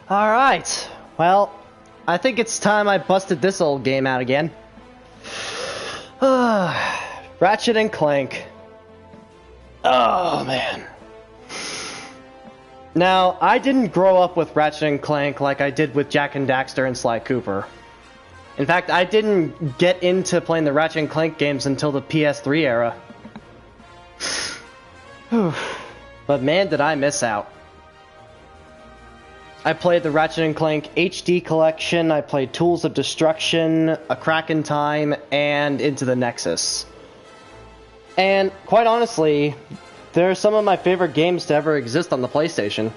Alright, well, I think it's time I busted this old game out again. Ratchet and Clank. Oh, man. Now, I didn't grow up with Ratchet and Clank like I did with Jak and Daxter and Sly Cooper. In fact, I didn't get into playing the Ratchet and Clank games until the PS3 era. But man, did I miss out. I played the Ratchet and Clank HD collection, I played Tools of Destruction, A Crack in Time, and Into the Nexus. And quite honestly, they're some of my favorite games to ever exist on the PlayStation.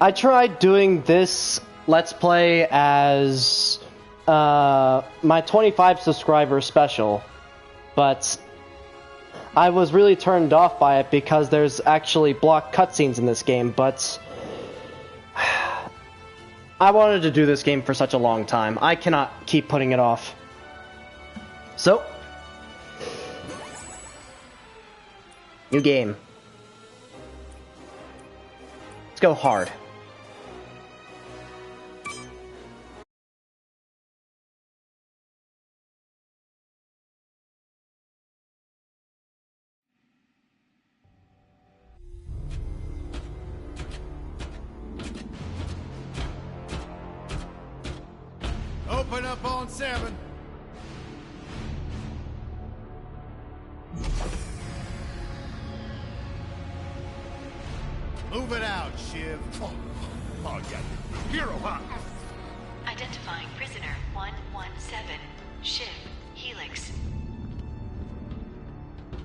I tried doing this Let's Play as my 25 subscriber special, but I was really turned off by it because there's actually blocked cutscenes in this game, but I wanted to do this game for such a long time. I cannot keep putting it off. So, new game. Let's go hard. Open up on 7. Move it out, Shiv. Oh yeah. Hero, huh? Identifying prisoner 117, Shiv, Helix.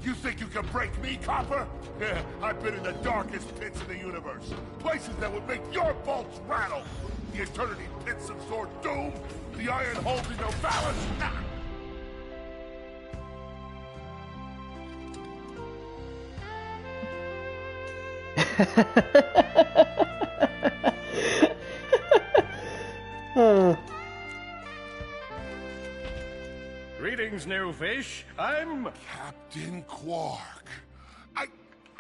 You think you can break me, Copper? Yeah, I've been in the darkest pits in the universe. Places that would make your bolts rattle. The eternity pits of Sword Doom. The iron holding no balance. Nah. Greetings, new fish. I'm Captain Quark. I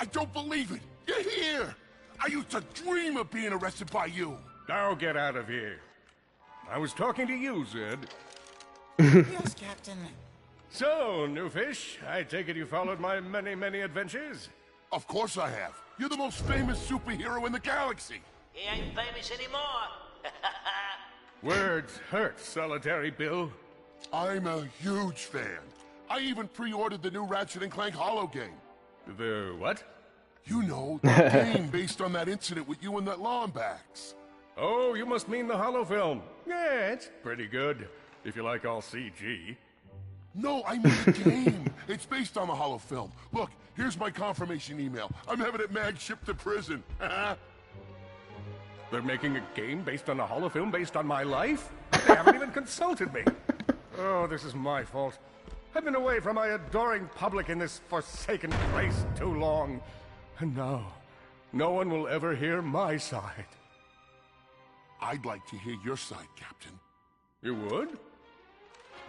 don't believe it. You're here. I used to dream of being arrested by you. Now get out of here. I was talking to you, Zed. Yes, Captain. So, new fish, I take it you followed my many, many adventures? Of course I have. You're the most famous superhero in the galaxy. He ain't famous anymore. Words hurt, Solitary Bill. I'm a huge fan. I even pre-ordered the new Ratchet & Clank Holo game. The what? You know, the game based on that incident with you and that Lombax. Oh, you must mean the holo film. Yeah, it's pretty good, if you like all CG. No, I mean the game. It's based on the holo film. Look, here's my confirmation email. I'm having it mag shipped to prison. They're making a game based on a holo film based on my life? They haven't even consulted me. Oh, this is my fault. I've been away from my adoring public in this forsaken place too long. And now, no one will ever hear my side. I'd like to hear your side, Captain. You would?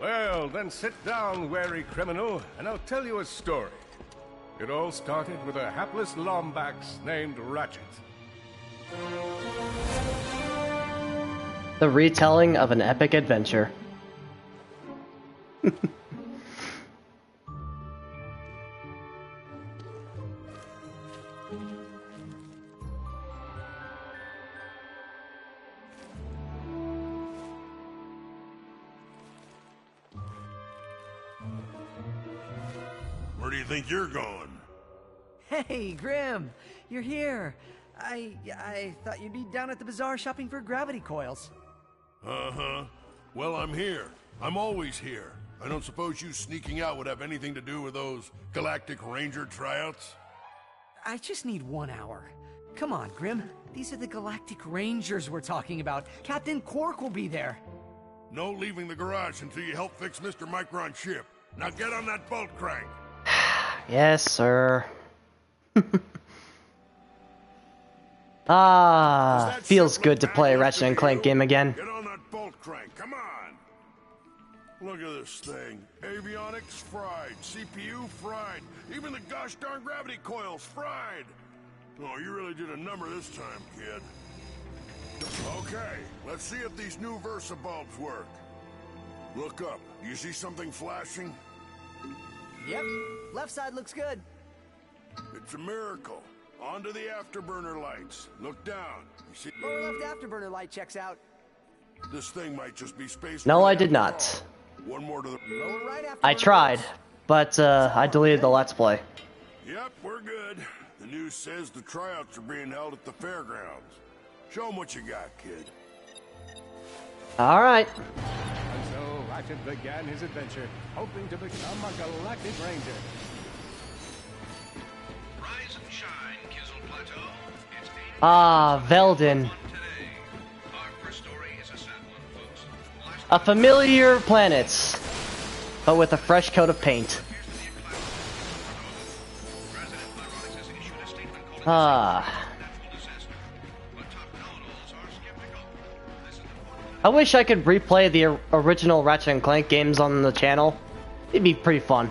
Well, then sit down, wary criminal, and I'll tell you a story. It all started with a hapless Lombax named Ratchet. The retelling of an epic adventure. Where do you think you're going? Hey, Grim, you're here. I thought you'd be down at the bazaar shopping for gravity coils. Uh-huh. Well, I'm here. I'm always here. I don't suppose you sneaking out would have anything to do with those Galactic Ranger tryouts? I just need 1 hour. Come on, Grim. These are the Galactic Rangers we're talking about. Captain Quark will be there. No leaving the garage until you help fix Mr. Micron's ship. Now get on that bolt crank. Yes, sir. Ah, feels good to play a Ratchet and Clank game again. Get on that bolt crank, come on! Look at this thing. Avionics fried, CPU fried, even the gosh darn gravity coils fried. Oh, you really did a number this time, kid. Okay, let's see if these new Versa bulbs work. Look up. Do you see something flashing? Yep. Left side looks good. It's a miracle. Onto the afterburner lights. Look down. You see? Lower left afterburner light checks out. This thing might just be space. No, I did not. One more to the Lower right afterburner I tried, but I deleted the Let's Play. Yep, we're good. The news says the tryouts are being held at the fairgrounds. Show 'em what you got, kid. All right. And so Ratchet began his adventure, hoping to become a galactic ranger. Rise and shine, Kizzle Plateau. It's Ah, Veldin. today. Our first story is a sad one, folks. Last A familiar planet, but with a fresh coat of paint. President Lyronis has issued a statement calling Ah. natural disaster. But top know-it-alls are skeptical. This is the I wish I could replay the original Ratchet and Clank games on the channel. It'd be pretty fun.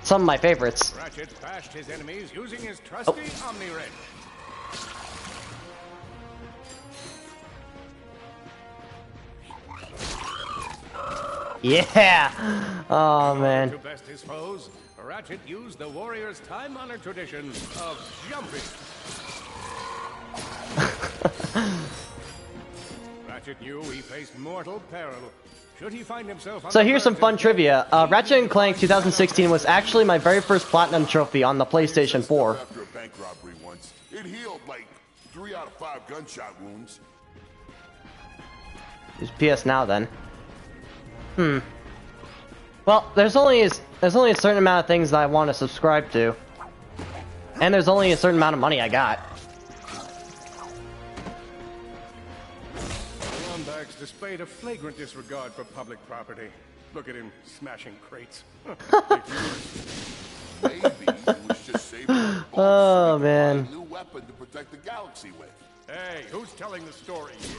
Some of my favorites. Ratchet bashed his enemies using his trusty Omni-Ray. Yeah! Oh man. To best his foes, Ratchet used the warrior's time-honored tradition of jumping. Ratchet knew he faced mortal peril. Should he find himself on So the here's some verge fun of trivia. Ratchet and Clank 2016 was actually my very first platinum trophy on the PlayStation 4. After a bank robbery once, it healed like 3 out of 5 gunshot wounds. Use PS Now then. Well, there's only a certain amount of things that I want to subscribe to, and there's only a certain amount of money I got. Lombax displayed a flagrant disregard for public property. Look at him smashing crates. Maybe he was just saving up bolts Oh so he could man. buy a new weapon to protect the galaxy with. Hey, who's telling the story here?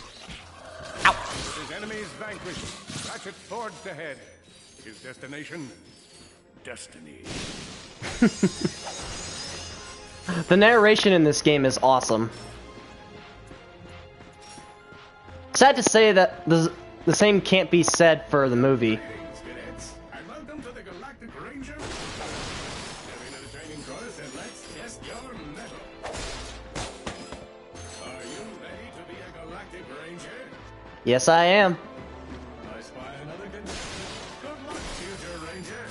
With his enemies vanquished, Ratchet forged ahead. His destination? Destiny. The narration in this game is awesome. Sad to say that the same can't be said for the movie. Greetings, and welcome to the Galactic Ranger. Having a training course, and let's test your mettle. Are you ready to be a Galactic Ranger? Yes, I am. I spy another contestant. Good luck, future Ranger.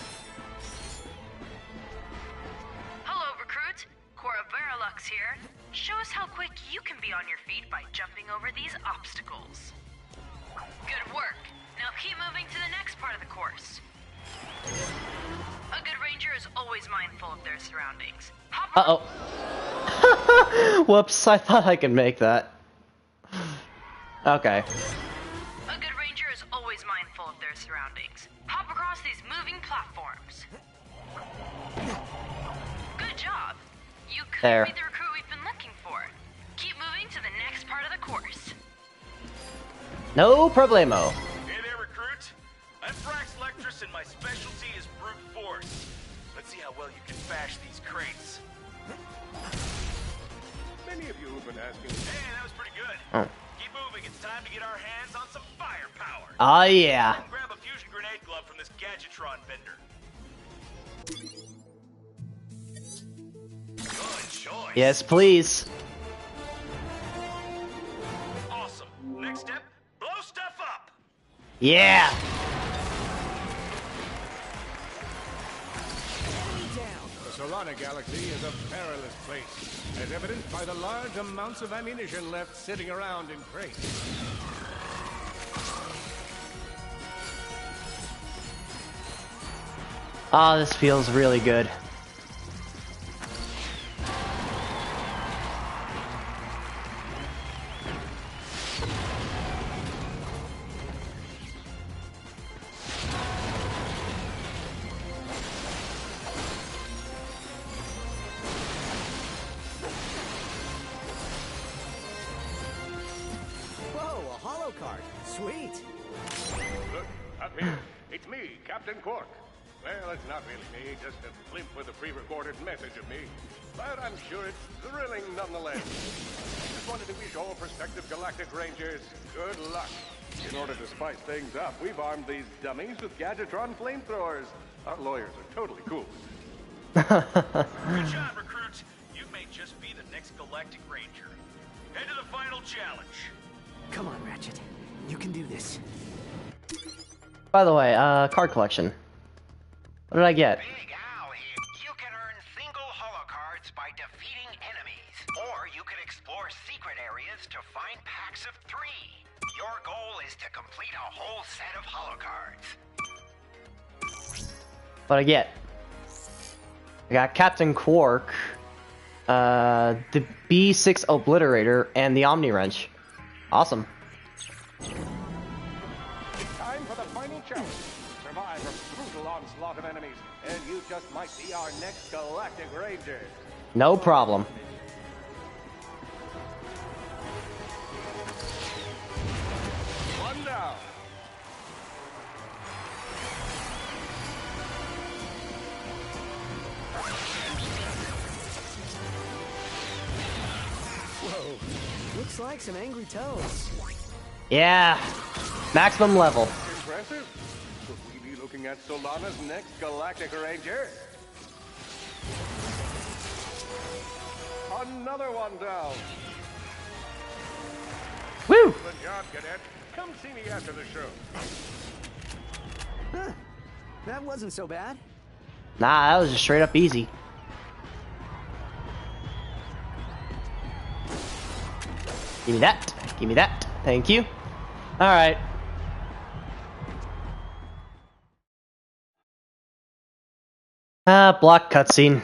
Hello, recruit. Cora Verilux here. Show us how quick you can be on your feet by jumping over these obstacles. Good work. Now keep moving to the next part of the course. A good ranger is always mindful of their surroundings. Hop Uh-oh. Whoops, I thought I could make that. Okay. A good ranger is always mindful of their surroundings. Hop across these moving platforms. Good job. You could There. be the recruit we've been looking for. Keep moving to the next part of the course. No problemo. Hey there, recruit. I'm Frax Lectress, and my specialty is brute force. Let's see how well you can bash these crates. Many of you have been asking. Hey, that was pretty good. Oh. Keep moving. It's time to get our hands on some firepower. Oh yeah. Grab a fusion grenade glove from this Gadgetron vendor. Good choice. Yes, please. Awesome. Next step, blow stuff up. Yeah. The Solana Galaxy is a perilous place, as evidenced by the large amounts of ammunition left sitting around in crates. Ah, this feels really good. Whoa, a holo card. Sweet. Look, up here. It's me, Captain Quark. Well, it's not really me, just a blimp with a pre-recorded message of me. But I'm sure it's thrilling nonetheless. Just wanted to wish all prospective Galactic Rangers good luck. In order to spice things up, we've armed these dummies with Gadgetron flamethrowers. Our lawyers are totally cool. Good job, recruits. You may just be the next Galactic Ranger. Head to the final challenge. Come on, Ratchet. You can do this. By the way, card collection. What did I get? Big Al here. You can earn single holocards by defeating enemies. Or you can explore secret areas to find packs of 3. Your goal is to complete a whole set of holocards. What I get? I got Captain Quark, the B6 Obliterator, and the Omni Wrench. Awesome. Time for the final challenge. Survive a brutal onslaught of enemies, and you just might be our next Galactic Ranger. No problem. One down. Whoa. Looks like some angry toads. Yeah. Maximum level. Impressive. Could we be looking at Solana's next Galactic Ranger? Another one down. Woo! Good job, Cadet. Come see me after the show. Huh. That wasn't so bad. Nah, that was just straight up easy. Give me that. Give me that. Thank you. Alright. Block cutscene.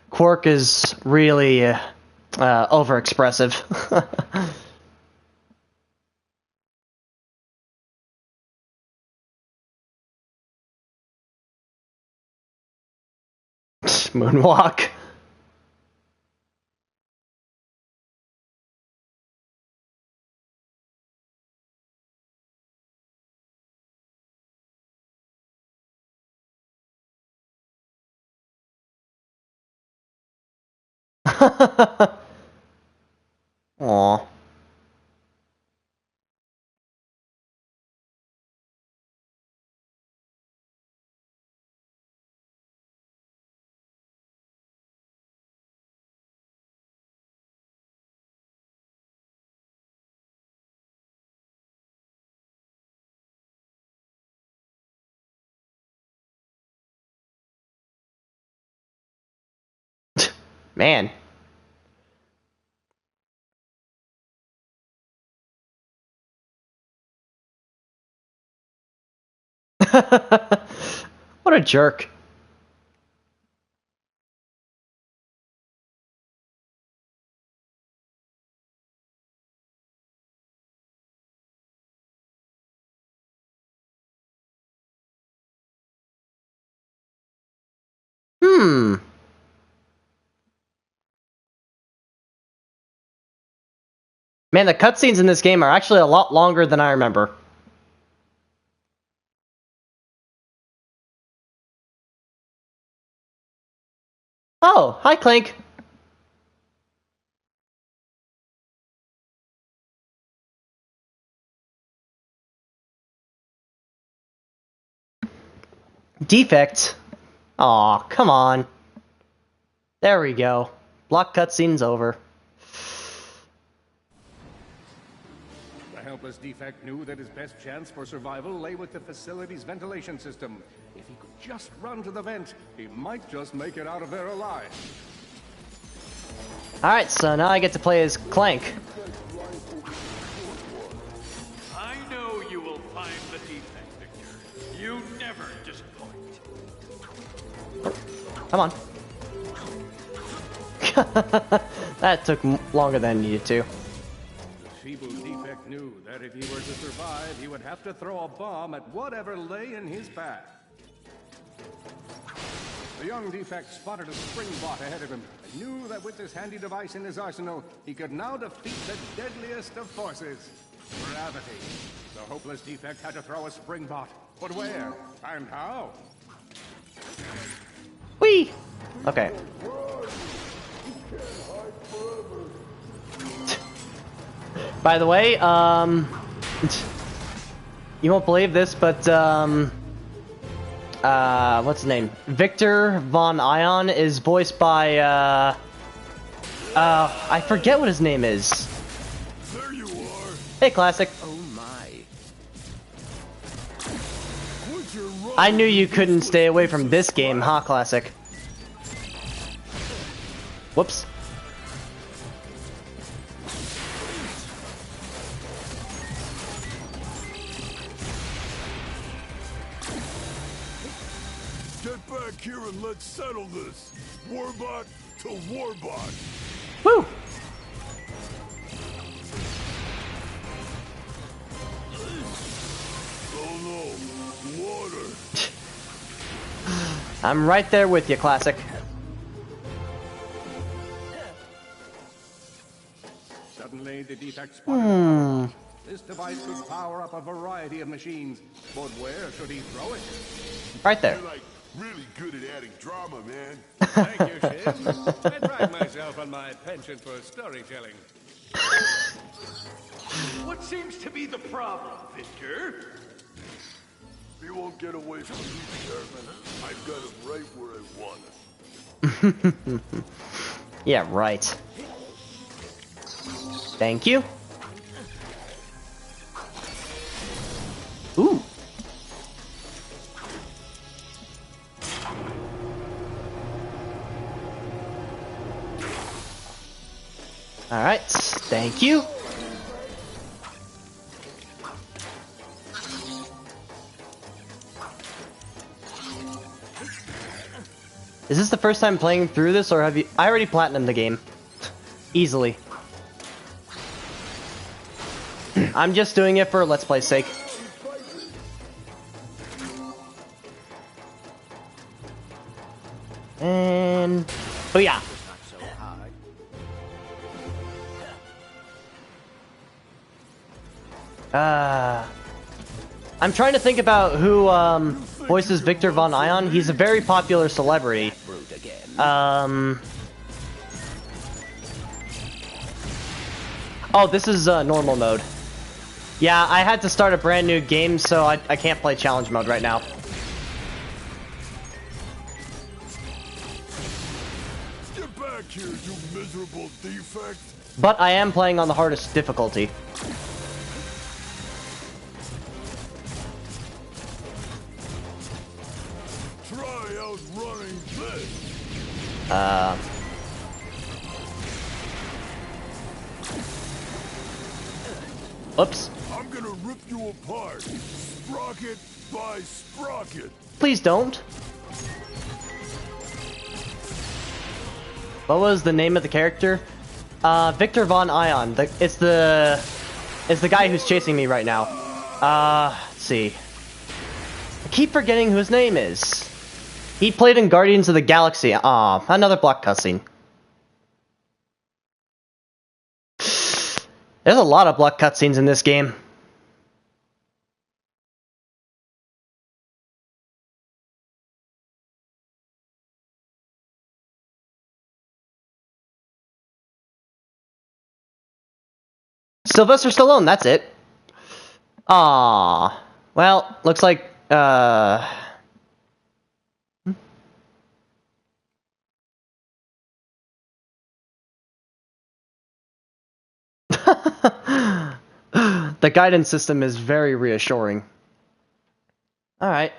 Quark is really overexpressive. Moonwalk. Aww. Man. What a jerk. Man, the cutscenes in this game are actually a lot longer than I remember. Oh, hi Clank. Defect. Aw, come on. There we go. Block cutscene's over. The helpless defect knew that his best chance for survival lay with the facility's ventilation system. If he could just run to the vent, he might just make it out of there alive. Alright, so now I get to play as Clank. I know you will find the defect, Victor. You never disappoint. Come on. That took longer than it needed to. Feeble Defect knew that if he were to survive, he would have to throw a bomb at whatever lay in his path. The young Defect spotted a spring bot ahead of him and knew that with this handy device in his arsenal, he could now defeat the deadliest of forces, gravity. The hopeless Defect had to throw a spring bot, but where and how? Whee! Okay. By the way, you won't believe this, but, what's his name? Victor Von Ion is voiced by, I forget what his name is. There you are. Hey, Classic. Oh my. I knew you couldn't stay away from this game, huh, Classic? Whoops. Get back here and let's settle this. Warbot to Warbot. Woo! Oh no, water. I'm right there with you, Classic. Suddenly, the Defect spotted this device could power up a variety of machines, but where should he throw it? Right there. You're like really good at adding drama, man. Thank you, Shim. I pride myself on my penchant for storytelling. What seems to be the problem, Victor? He won't get away from me, Chairman. I've got him right where I want him. Yeah, right. Thank you. Ooh. Alright, thank you. Is this the first time playing through this, or have you... I already platinumed the game. Easily. I'm just doing it for Let's Play's sake. And... oh yeah. I'm trying to think about who voices Victor Von Ion. He's a very popular celebrity. Oh, this is normal mode. Yeah, I had to start a brand new game, so I can't play challenge mode right now. Get back here, you miserable Defect. But I am playing on the hardest difficulty. Try outrunning this. Oops. I'm gonna rip you apart, sprocket by sprocket. Please don't. What was the name of the character? Victor Von Ion. It's the guy who's chasing me right now. Let's see. I keep forgetting who his name is. He played in Guardians of the Galaxy. Aw, another block cutscene. There's a lot of block cutscenes in this game. Sylvester Stallone, that's it. Ah, well, looks like, the guidance system is very reassuring. Alright.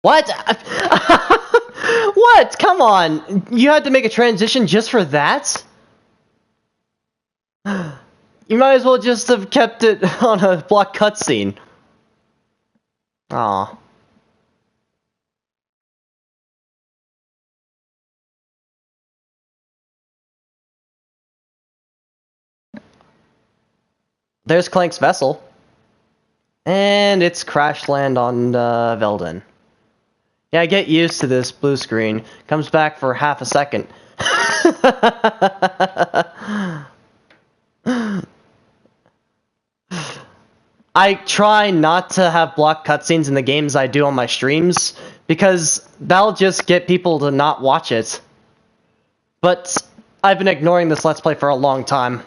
What? What? Come on! You had to make a transition just for that? You might as well just have kept it on a block cutscene. Aw. There's Clank's vessel. And it's crash land on Velden. Yeah, get used to this blue screen. Comes back for half a second. I try not to have blocked cutscenes in the games I do on my streams, because that'll just get people to not watch it. But I've been ignoring this Let's Play for a long time.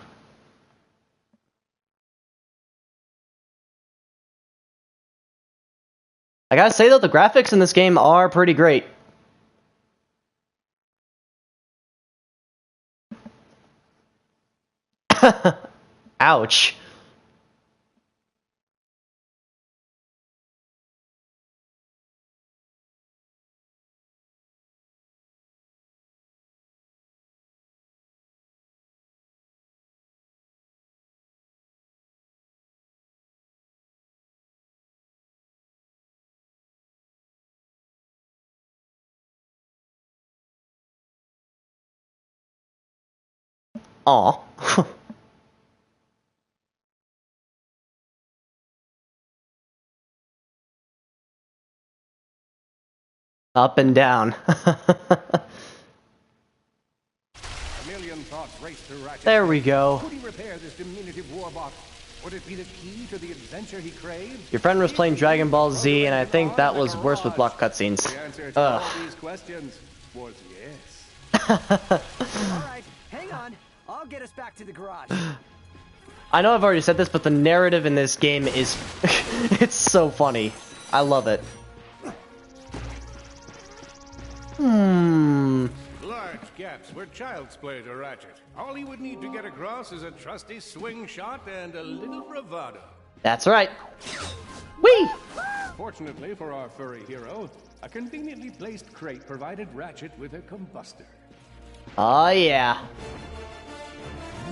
I gotta say though, the graphics in this game are pretty great. Ouch. Aw. Up and down. A million thoughts race to Ratchet. There we go. Could he repair this diminutive warbot? Would it be the key to the adventure he craves? Your friend was playing Dragon Ball Z, and I think that was worse with block cutscenes. The answer to all these questions was yes. Alright, hang on. I'll get us back to the garage. I know I've already said this, but the narrative in this game is... it's so funny. I love it. Large gaps were child's play to Ratchet. All he would need to get across is a trusty swing shot and a little bravado. That's right. Whee! Fortunately for our furry hero, a conveniently placed crate provided Ratchet with a combustor. Oh yeah.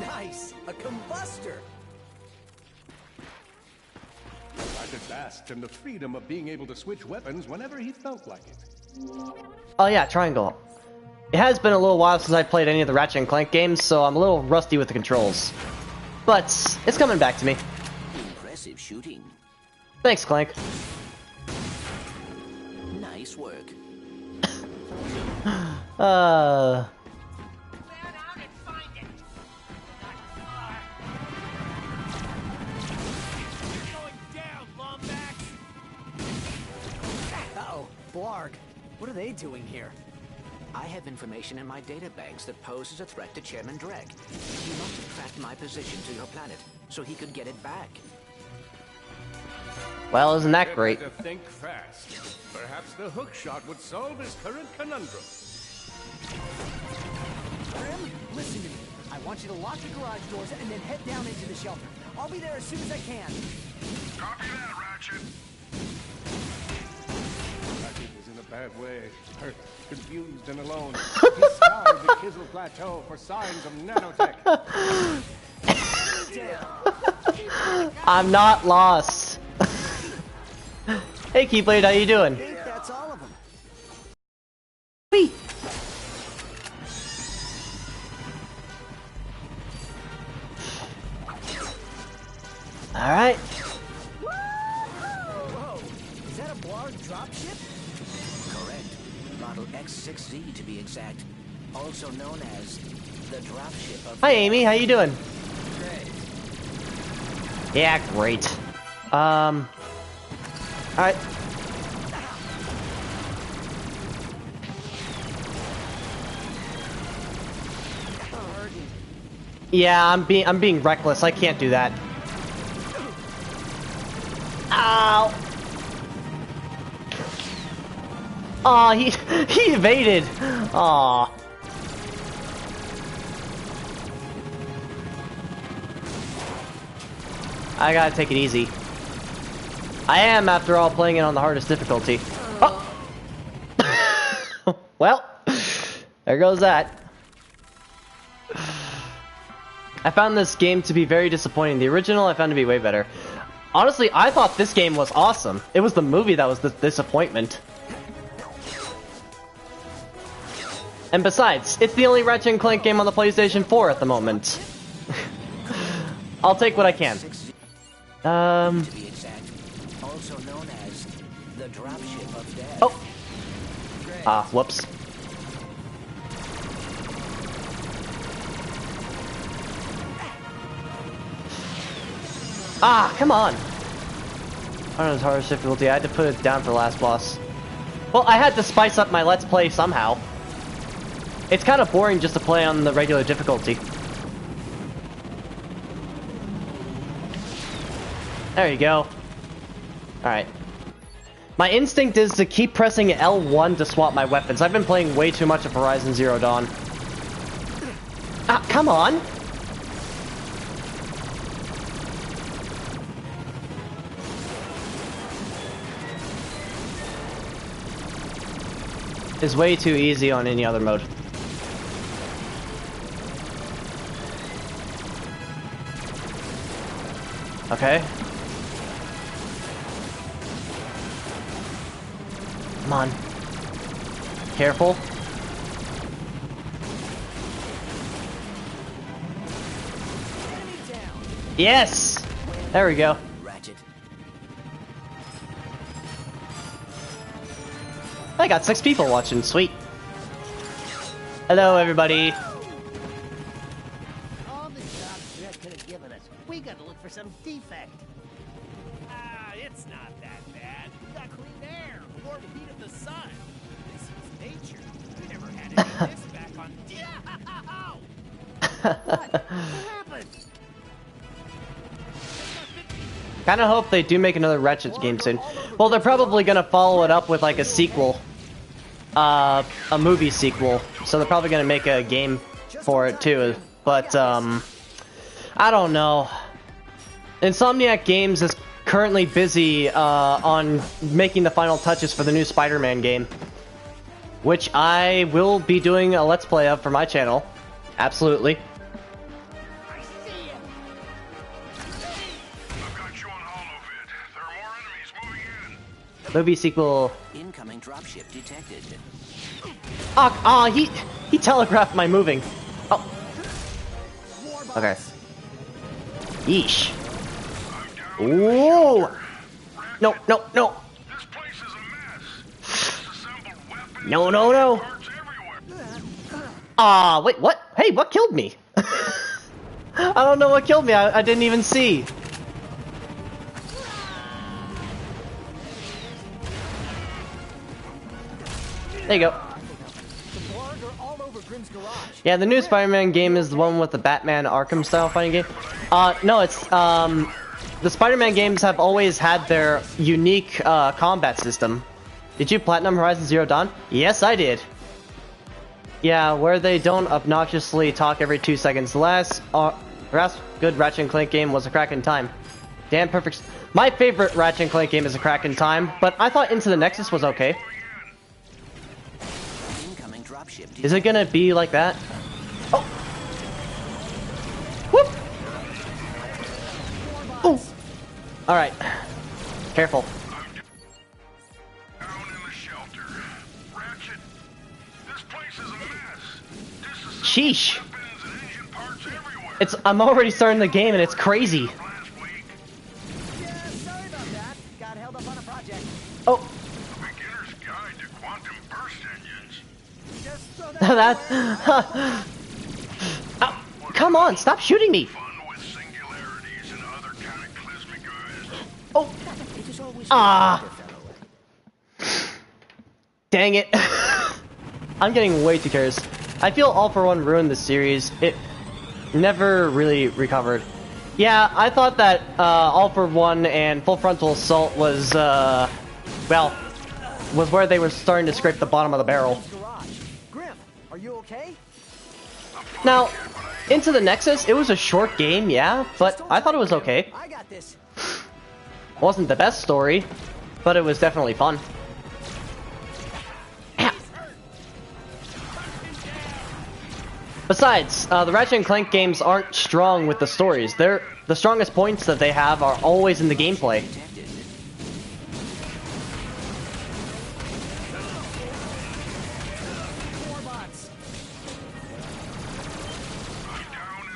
Nice! A combustor! Ratchet basked in the freedom of being able to switch weapons whenever he felt like it. Oh yeah, triangle. It has been a little while since I played any of the Ratchet and Clank games, so I'm a little rusty with the controls. But it's coming back to me. Impressive shooting. Thanks, Clank. Nice work. Uh-oh, Blarg. What are they doing here? I have information in my databanks that poses a threat to Chairman Drek. He must have tracked my position to your planet, so he could get it back. Well, isn't that great? To think fast. Perhaps the hook shot would solve his current conundrum. Grim, listen to me. I want you to lock the garage doors and then head down into the shelter. I'll be there as soon as I can. Copy that, Ratchet. Ratchet was in a bad way. Hurt, confused, and alone. He scoured the Kizzle Plateau for signs of nanotech. I'm not lost. Hey, Keyblade, how you doing? I think that's all of them. Whee! All right. Whoa! Is that a Blarg dropship? Correct. Model X6Z to be exact. Also known as the dropship of... Hi, Amy. How you doing? Great. Yeah, great. All right. Yeah, I'm being reckless. I can't do that. Ow! Aw, he evaded. Aw. I gotta take it easy. I am, after all, playing it on the hardest difficulty. Oh. Well, there goes that. I found this game to be very disappointing. The original I found to be way better. Honestly, I thought this game was awesome. It was the movie that was the disappointment. And besides, it's the only Ratchet Clank game on the PlayStation 4 at the moment. I'll take what I can. To be exact, also known as the dropship of death. Oh. Ah, whoops. Ah, come on. I don't know, it's hardest difficulty. I had to put it down for the last boss. Well, I had to spice up my Let's Play somehow. It's kind of boring just to play on the regular difficulty. There you go. Alright. My instinct is to keep pressing L1 to swap my weapons. I've been playing way too much of Horizon Zero Dawn. Ah, come on! It's way too easy on any other mode. Okay. Come on. Careful. Yes! There we go. Ratchet. I got 6 people watching. Sweet. Hello, everybody. All the jobs Dredd could have given us. We gotta look for some defect. Ah, it's not that bad. We got clean air, warm heat of the sun. This is nature. We never had any of this back on. What happened? Kinda hope they do make another Ratchet game soon. Well, they're probably gonna follow it up with like a sequel. A movie sequel. So they're probably gonna make a game for it too. But, I don't know. Insomniac Games is currently busy, on making the final touches for the new Spider-Man game. Which I will be doing a Let's Play of for my channel. Absolutely. Movie sequel. Incoming dropship detected. He telegraphed my moving. Oh. Okay. Yeesh. Whoa. No, no, no. No, no, no. Wait, what? Hey, what killed me? I don't know what killed me. I didn't even see. There you go. Yeah, the new Spider-Man game is the one with the Batman Arkham style fighting game. No, it's the Spider-Man games have always had their unique combat system. Did you platinum Horizon Zero Dawn? Yes, I did. Yeah, where they don't obnoxiously talk every 2 seconds. The last good Ratchet & Clank game was A Crack in Time. Damn perfect. My favorite Ratchet & Clank game is A Crack in Time, but I thought Into the Nexus was okay. Is it gonna be like that? Oh! Whoop! Oh! Alright. Careful. Sheesh! I'm already starting the game and it's crazy. Yeah, sorry about that. Got held up on a project. Oh! That. Oh, come on! Stop shooting me! Oh! Dang it! I'm getting way too careless. I feel All for One ruined the series. It never really recovered. Yeah, I thought that All for One and Full Frontal Assault was well, was where they were starting to scrape the bottom of the barrel. Are you okay? Now, Into the Nexus, it was a short game, yeah, but I thought it was okay. I got this. Wasn't the best story, but it was definitely fun. Besides, the Ratchet and Clank games aren't strong with the stories. The strongest points that they have are always in the gameplay.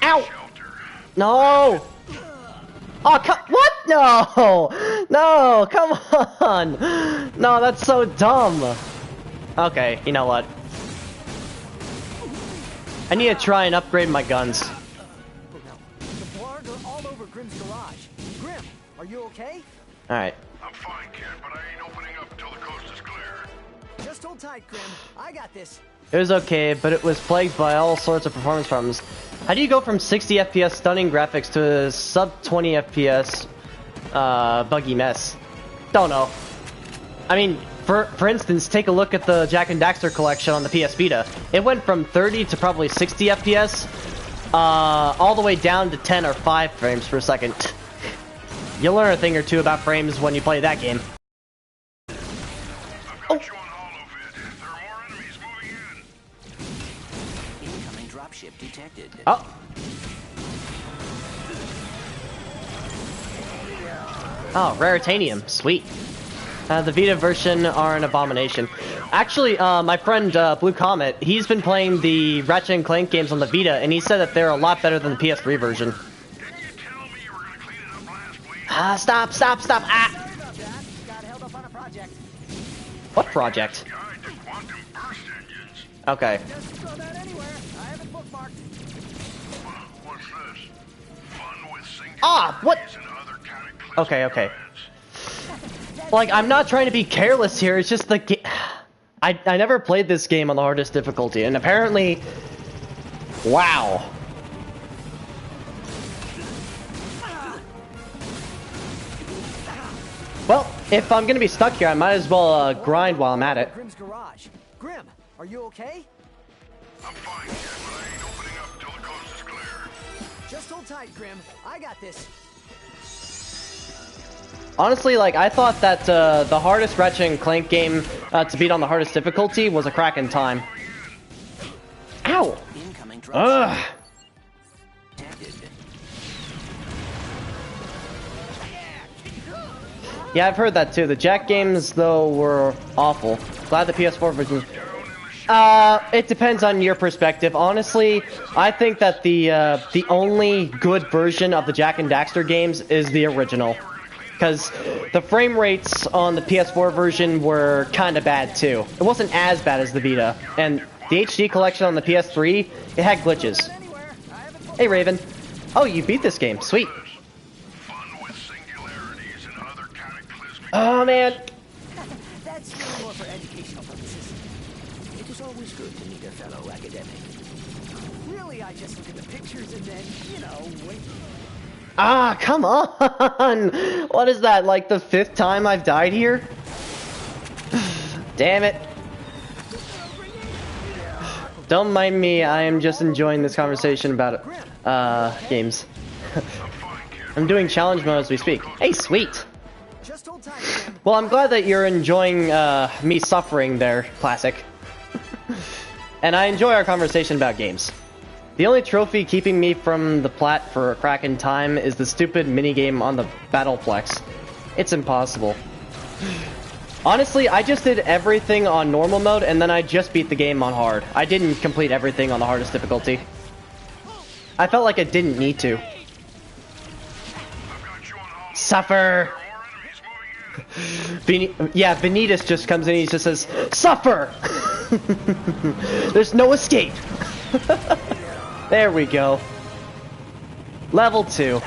Ow! No! Oh, what? No! No, come on! No, that's so dumb! Okay, you know what? I need to try and upgrade my guns. The Blarg are all over Grim's garage. Grim, are you okay? Alright. I'm fine, kid, but I ain't opening up until the coast is clear. Just hold tight, Grim. I got this. It was okay, but it was plagued by all sorts of performance problems. How do you go from 60 FPS stunning graphics to a sub 20 FPS buggy mess? Don't know. I mean, for instance, take a look at the Jak Daxter collection on the PS Vita. It went from 30 to probably 60 FPS, all the way down to 10 or 5 frames per second. You'll learn a thing or two about frames when you play that game. Oh. Incoming dropship detected. Oh. Oh, Raritanium. Sweet. The Vita version are an abomination. Actually, my friend Blue Comet, he's been playing the Ratchet and Clank games on the Vita, and he said that they're a lot better than the PS3 version. Stop! Ah! What project? Okay. Ah! What? Okay. Like, I'm not trying to be careless here, it's just the I never played this game on the hardest difficulty, and apparently... Wow. Well, if I'm gonna be stuck here, I might as well grind while I'm at it. Grim's garage. Grim, are you okay? I'm fine, kid, but I ain't opening up until the coast is clear. Just hold tight, Grim. I got this. Honestly, like, I thought that the hardest Ratchet and Clank game to beat on the hardest difficulty was a crack in time. Ow! Ugh! Yeah, I've heard that too. The Jak games, though, were awful. Glad the PS4 version... it depends on your perspective. Honestly, I think that the only good version of the Jak and Daxter games is the original. Because the frame rates on the PS4 version were kind of bad too. It wasn't as bad as the Vita. And the HD collection on the PS3, it had glitches. Hey Raven. Oh, you beat this game. Sweet. Oh man. That's really more for educational purposes. It is always good to meet a fellow academic. Really, I just look at the pictures and then, you know, wait. Ah, come on! What is that, like the 5th time I've died here? Damn it. Don't mind me, I am just enjoying this conversation about games. I'm doing challenge mode as we speak. Hey, sweet! Well, I'm glad that you're enjoying me suffering there, Classic. And I enjoy our conversation about games. The only trophy keeping me from the plat for a crack in time is the stupid minigame on the Battleplex. It's impossible. Honestly, I just did everything on normal mode and then I just beat the game on hard. I didn't complete everything on the hardest difficulty. I felt like I didn't need to. Suffer! Yeah, Vanitas just comes in and he just says, suffer! There's no escape! There we go. Level 2.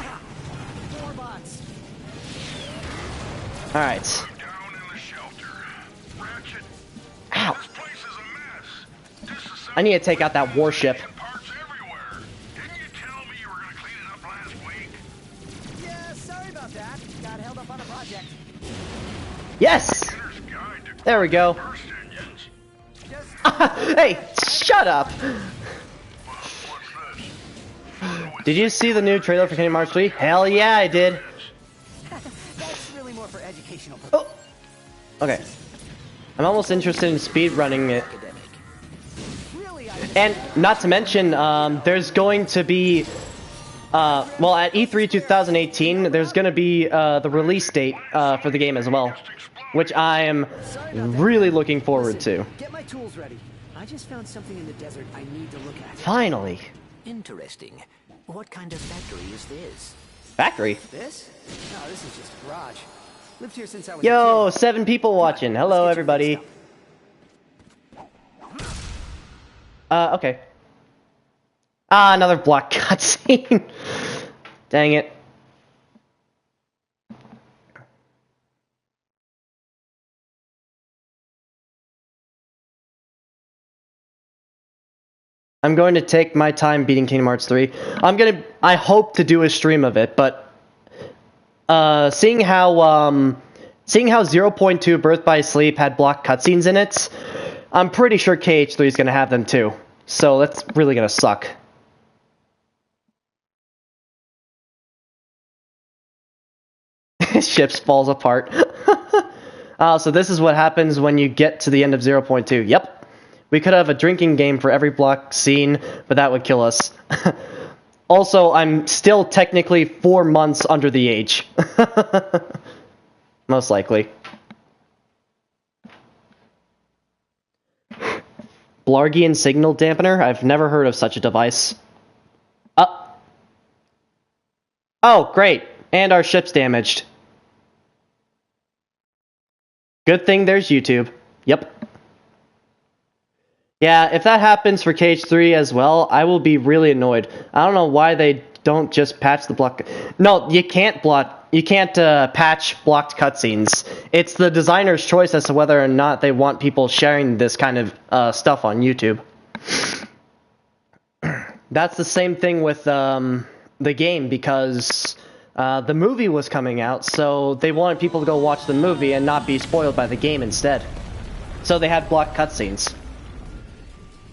Alright. Ow! I need to take out that warship. Yeah, sorry about that. Got held up on a project. Yes! There we go. Hey, shut up! Did you see the new trailer for Kingdom Hearts 3? Hell yeah, I did. That's really more for educational purposes. Oh. Okay. I'm almost interested in speedrunning it. Really, I just And not to mention, there's going to be, well, at E3 2018, there's going to be the release date for the game as well, which I am really looking forward to. Get my tools ready. I just found something in the desert I need to look at. Finally. Interesting. What kind of factory is this? Factory? This? No, this is just a garage. Lived here since I was Yo, a kid. 7 people watching. Hello, everybody. Okay. Ah, another block cutscene. Dang it. I'm going to take my time beating Kingdom Hearts 3. I hope to do a stream of it, but seeing how 0.2 Birth by Sleep had block cutscenes in it, I'm pretty sure KH3 is going to have them too. So that's really going to suck. Ships falls apart. So this is what happens when you get to the end of 0.2. Yep. We could have a drinking game for every block scene, but that would kill us. Also, I'm still technically 4 months under the age. Most likely. Blargian signal dampener? I've never heard of such a device. Oh, great. And our ship's damaged. Good thing there's YouTube. Yep. Yeah, if that happens for KH3 as well, I will be really annoyed. I don't know why they don't just patch the block. No, you can't patch blocked cutscenes. It's the designer's choice as to whether or not they want people sharing this kind of stuff on YouTube. That's the same thing with the game, because the movie was coming out, so they wanted people to go watch the movie and not be spoiled by the game instead. So they had blocked cutscenes.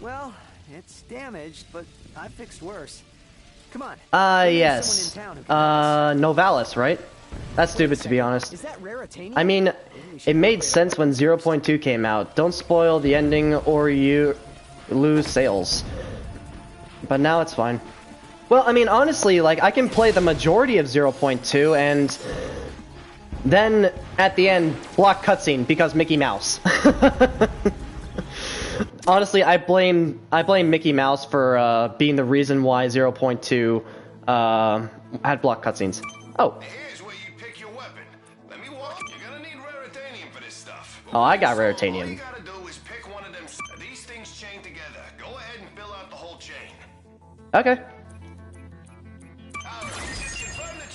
Well, it's damaged, but I fixed worse. Come on. Yes. Novalis, right? That's stupid, to be honest. Is that Raritanium? I mean, it made sense when 0.2 came out. Don't spoil the ending or you lose sales. But now it's fine. Well, I mean, honestly, like, I can play the majority of 0.2 and then at the end, block cutscene because Mickey Mouse. Honestly, I blame Mickey Mouse for being the reason why 0.2 had block cutscenes. Oh. Here's where you pick your weapon. Let me walk. You're gonna need Raritanium for this stuff. Oh, I got Raritanium. All you gotta do is pick one of them. These things chain together. Go ahead and fill out the whole chain. Okay.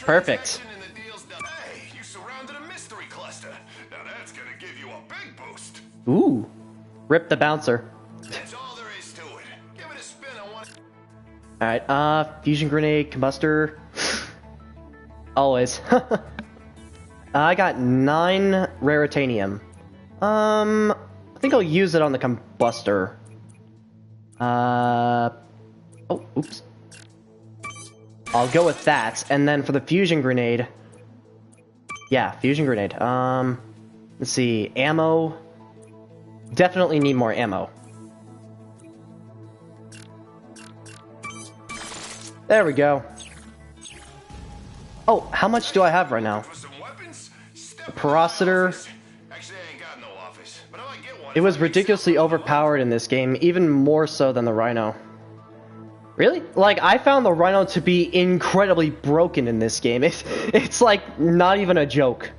Perfect. Hey, you surrounded a mystery cluster. Now that's gonna give you a big boost. Ooh. Rip the bouncer. That's all there is to it. Give it a spin. I want. Alright, fusion grenade, combustor. Always. I got 9 Raritanium. I think I'll use it on the combustor. Oh, oops. I'll go with that, and then for the fusion grenade... Yeah, fusion grenade. Let's see, ammo... Definitely need more ammo. There we go. Oh, how much do I have right now? Porositor. It was ridiculously overpowered in this game, even more so than the Rhino. Really? Like, I found the Rhino to be incredibly broken in this game. It's like, not even a joke.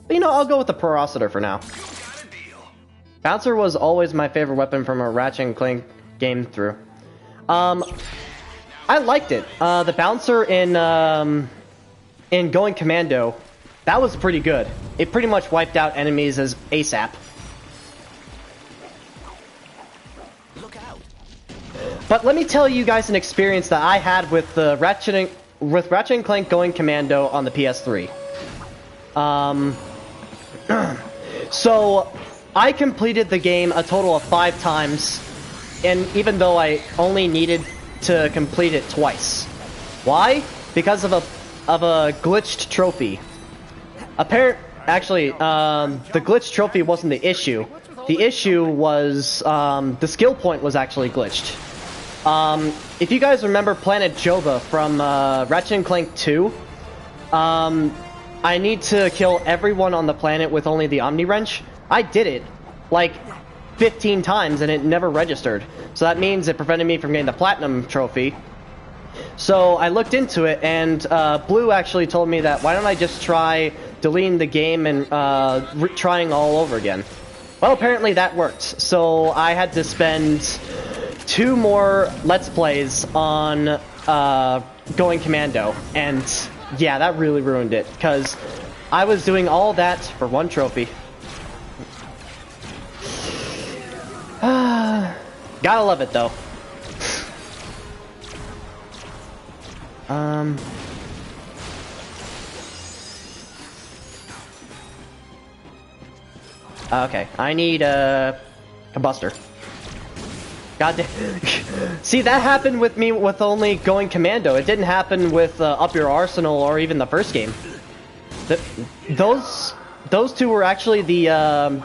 But, you know, I'll go with the Porositor for now. Bouncer was always my favorite weapon from a Ratchet Clank game through. I liked it. The Bouncer in Going Commando, that was pretty good. It pretty much wiped out enemies as ASAP. But let me tell you guys an experience that I had with the Ratchet and Clank Going Commando on the PS3. So I completed the game a total of 5 times, and even though I only needed to complete it twice. Why? Because of a glitched trophy. Actually, the glitched trophy wasn't the issue. The issue was the skill point was actually glitched. If you guys remember Planet Jova from Ratchet Clank 2, I need to kill everyone on the planet with only the Omni Wrench. I did it like 15 times and it never registered. So that means it prevented me from getting the Platinum trophy. So I looked into it, and Blue actually told me that why don't I just try deleting the game and trying all over again. Well, apparently that worked. So I had to spend 2 more Let's Plays on going Commando, and yeah, that really ruined it, because I was doing all that for 1 trophy. Gotta love it, though. Okay, I need a combustor. God damn. See, that happened with me with only going Commando. It didn't happen with Up Your Arsenal or even the first game. Those 2 were actually the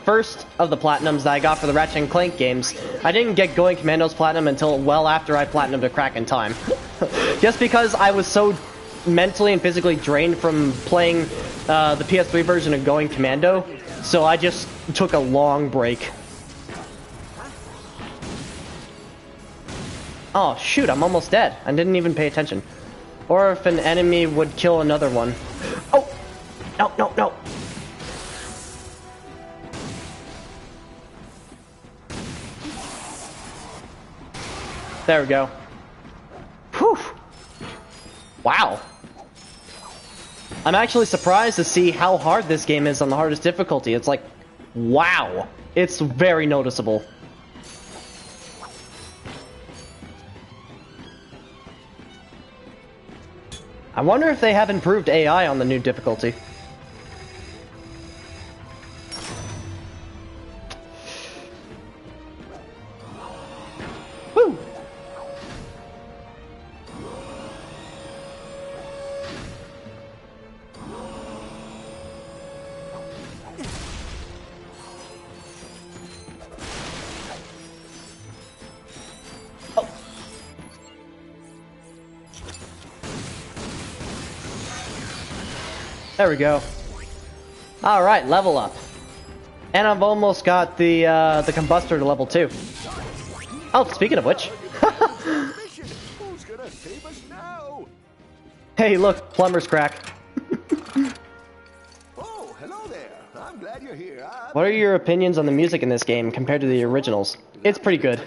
first of the Platinums that I got for the Ratchet & Clank games. I didn't get going Commando's Platinum until well after I Platinumed a Crack in Time. Just because I was so mentally and physically drained from playing the PS3 version of going Commando, so I just took a long break. Oh shoot, I'm almost dead. I didn't even pay attention. Or if an enemy would kill another one. Oh! No, no, no! There we go. Whew! Wow. I'm actually surprised to see how hard this game is on the hardest difficulty. It's like, wow. It's very noticeable. I wonder if they have improved AI on the new difficulty. Woo! There we go. Alright, level up. And I've almost got the combustor to level 2. Oh, speaking of which. Who's gonna save us now? Hey, look, plumber's crack. Oh, hello there. I'm glad you're here. What are your opinions on the music in this game compared to the originals? It's pretty good.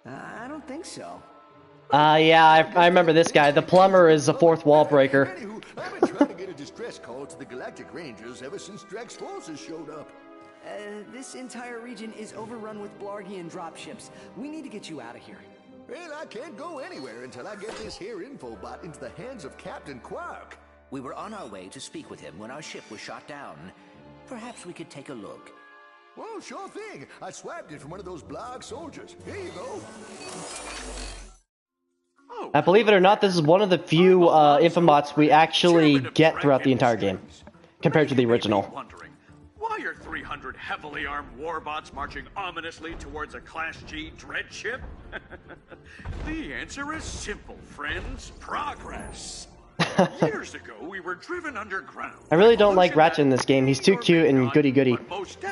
I don't think so. Yeah, I remember this guy. The plumber is a 4th wall breaker. I've been trying to get a distress call to the Galactic Rangers ever since Drax's forces showed up. This entire region is overrun with Blargian dropships. We need to get you out of here. Well, I can't go anywhere until I get this here infobot into the hands of Captain Quark. We were on our way to speak with him when our ship was shot down. Perhaps we could take a look. Well, sure thing. I swapped it from one of those Blarg soldiers. Here you go. I believe it or not, this is one of the few infobots we actually get throughout the entire game, compared to the original. Wondering, why are 300 heavily armed warbots marching ominously towards a Class G dread ship? The answer is simple, friends. Progress. Years ago, we were driven underground. I really don't like Ratchet in this game. He's too cute and goody-goody.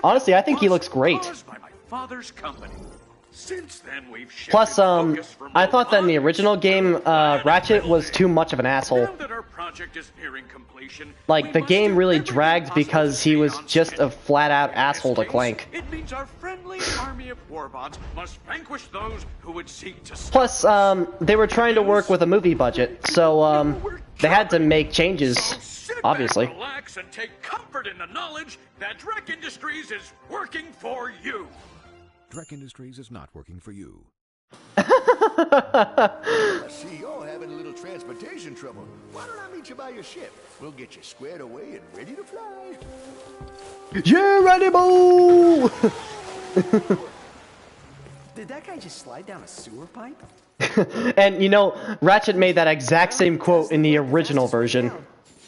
Honestly, I think he looks great. By my father's company. Since then, we've Plus, I thought that in the original game, Ratchet was too much of an asshole. Now that our project is nearing completion, like, the game really dragged because he was just a flat-out asshole to Clank. It means our friendly army of warbots must vanquish those who would seek to stop. Plus, they were trying to work with a movie budget, so, they had to make changes, obviously. Relax and take comfort in the knowledge that Drek Industries is working for you. Drek Industries is not working for you. I see you're having a little transportation trouble. Why don't I meet you by your ship? We'll get you squared away and ready to fly. Yeah, ready, boo! Did that guy just slide down a sewer pipe? And, you know, Ratchet made that exact same quote in the original version.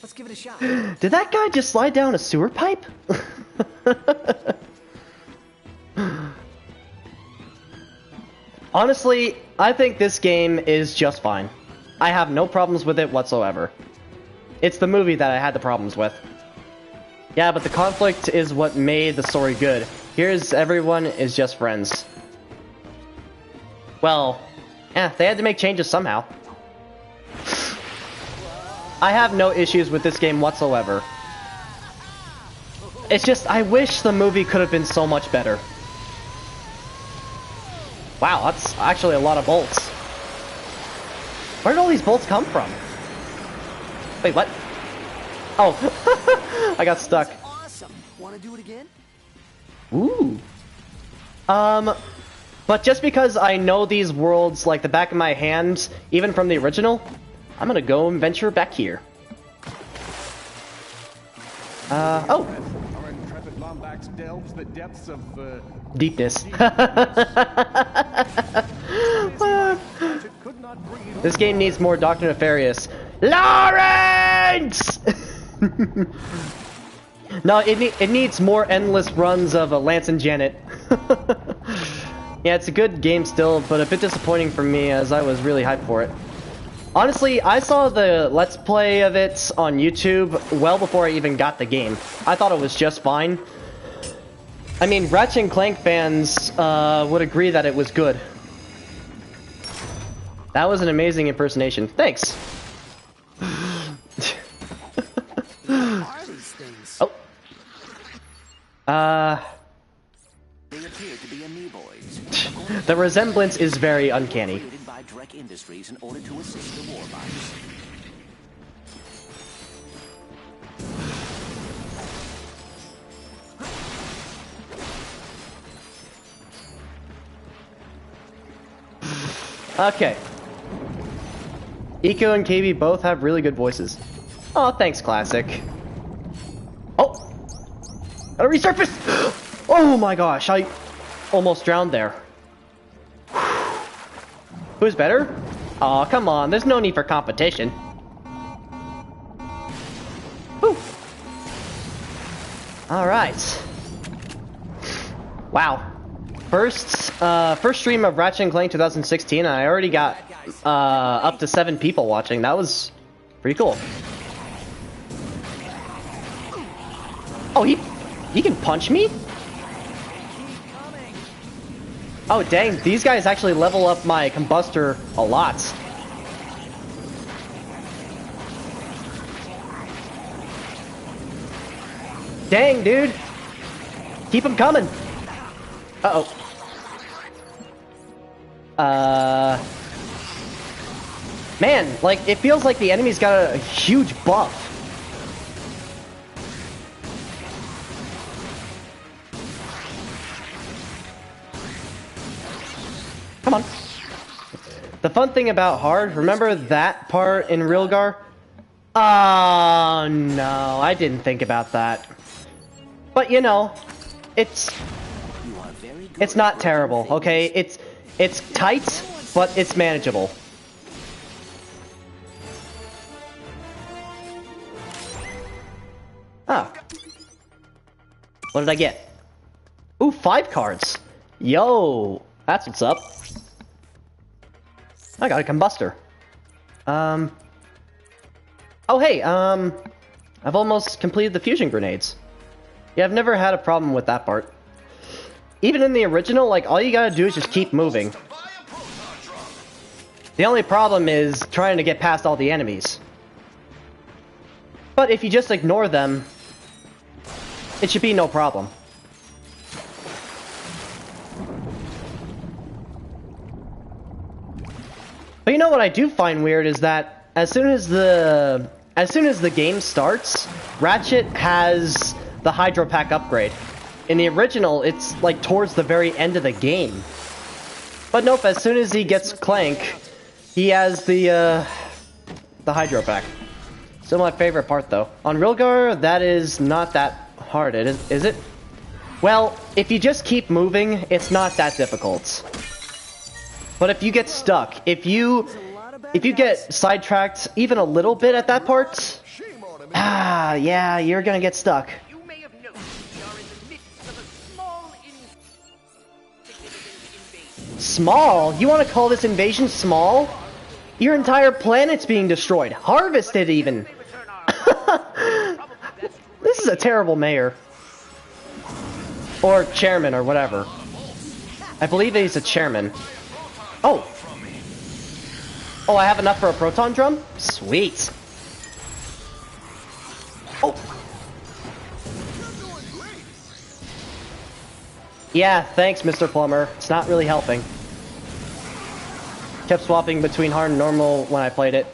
Let's give it a shot. Did that guy just slide down a sewer pipe? Honestly, I think this game is just fine. I have no problems with it whatsoever. It's the movie that I had the problems with. Yeah, but the conflict is what made the story good. Here's everyone is just friends. Well, yeah, they had to make changes somehow. I have no issues with this game whatsoever. It's just, I wish the movie could have been so much better. Wow, that's actually a lot of bolts. Where did all these bolts come from? Wait, what? Oh, I got stuck. Awesome. Want to do it again? Ooh. But just because I know these worlds like the back of my hand, even from the original, I'm gonna go and venture back here. Oh. Our intrepid Lombax delves the depths of, Deepness. This game needs more Dr. Nefarious. Lawrence! No, it needs more endless runs of Lance and Janet. Yeah, it's a good game still, but a bit disappointing for me as I was really hyped for it. Honestly, I saw the Let's Play of it on YouTube well before I even got the game. I thought it was just fine. I mean, Ratchet Clank fans would agree that it was good. That was an amazing impersonation. Thanks. Oh. They appear to be amoeboids. The resemblance is very uncanny. Created by Drek Industries in order to assist the warbots. Okay. Eco and KB both have really good voices. Oh, thanks, Classic. Oh! Gotta resurface! Oh my gosh, I almost drowned there. Who's better? Aw, come on, there's no need for competition. Whew. Alright. Wow. First stream of Ratchet Clank 2016, and I already got up to 7 people watching. That was pretty cool. Oh, he can punch me? Oh dang, these guys actually level up my combustor a lot. Dang, dude. Keep them coming. Uh-oh. Man, like, it feels like the enemy's got a huge buff. Come on. The fun thing about hard, remember that part in Rilgar? Oh, no, I didn't think about that. But, you know, it's not terrible, okay? It's tight, but it's manageable. Ah. What did I get? Ooh, 5 cards. Yo, that's what's up. I got a combustor. Oh hey, I've almost completed the fusion grenades. Yeah, I've never had a problem with that part. Even in the original, like, all you gotta do is just keep moving. The only problem is trying to get past all the enemies. But if you just ignore them, it should be no problem. But you know what I do find weird is that as soon as the game starts, Ratchet has the Hydro Pack upgrade. In the original, it's like towards the very end of the game. But nope, as soon as he gets Clank, he has the Hydro Pack. Still my favorite part though. On Rilgar, that is not that hard, is it? Well, if you just keep moving, it's not that difficult. But if you get stuck, if you get sidetracked even a little bit at that part, yeah, you're gonna get stuck. You may have noticed we are in Small? You want to call this invasion small? Your entire planet's being destroyed. Harvested, even. This is a terrible mayor. Or chairman, or whatever. I believe he's a chairman. Oh! Oh, I have enough for a proton drum? Sweet. Oh! Yeah, thanks, Mr. Plumber. It's not really helping. Kept swapping between hard and normal when I played it.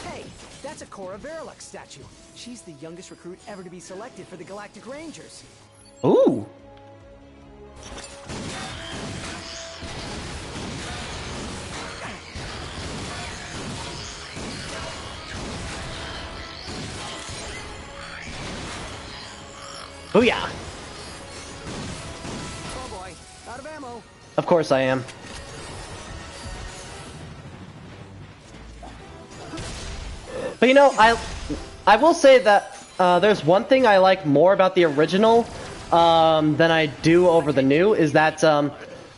Hey, that's a Cora Verilux statue. She's the youngest recruit ever to be selected for the Galactic Rangers. Ooh. Booyah! Oh boy, out of ammo. Of course I am. But you know, I will say that there's one thing I like more about the original than I do over the new, is that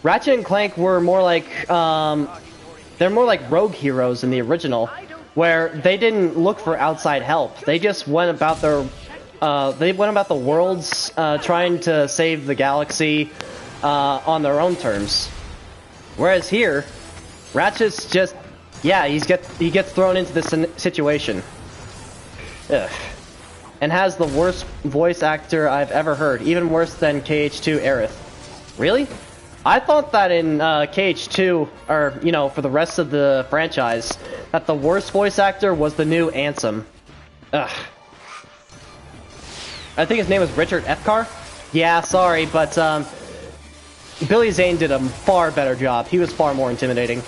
Ratchet and Clank were more like they're more like rogue heroes in the original, where they didn't look for outside help. They just went about their the worlds trying to save the galaxy on their own terms. Whereas here, Ratchet's just, yeah, he gets thrown into this situation. Ugh. And has the worst voice actor I've ever heard, even worse than KH2 Aerith. Really? I thought that in KH2, or, you know, for the rest of the franchise, that the worst voice actor was the new Ansem. Ugh. I think his name was Richard Epcar? Yeah, sorry, but Billy Zane did a far better job. He was far more intimidating.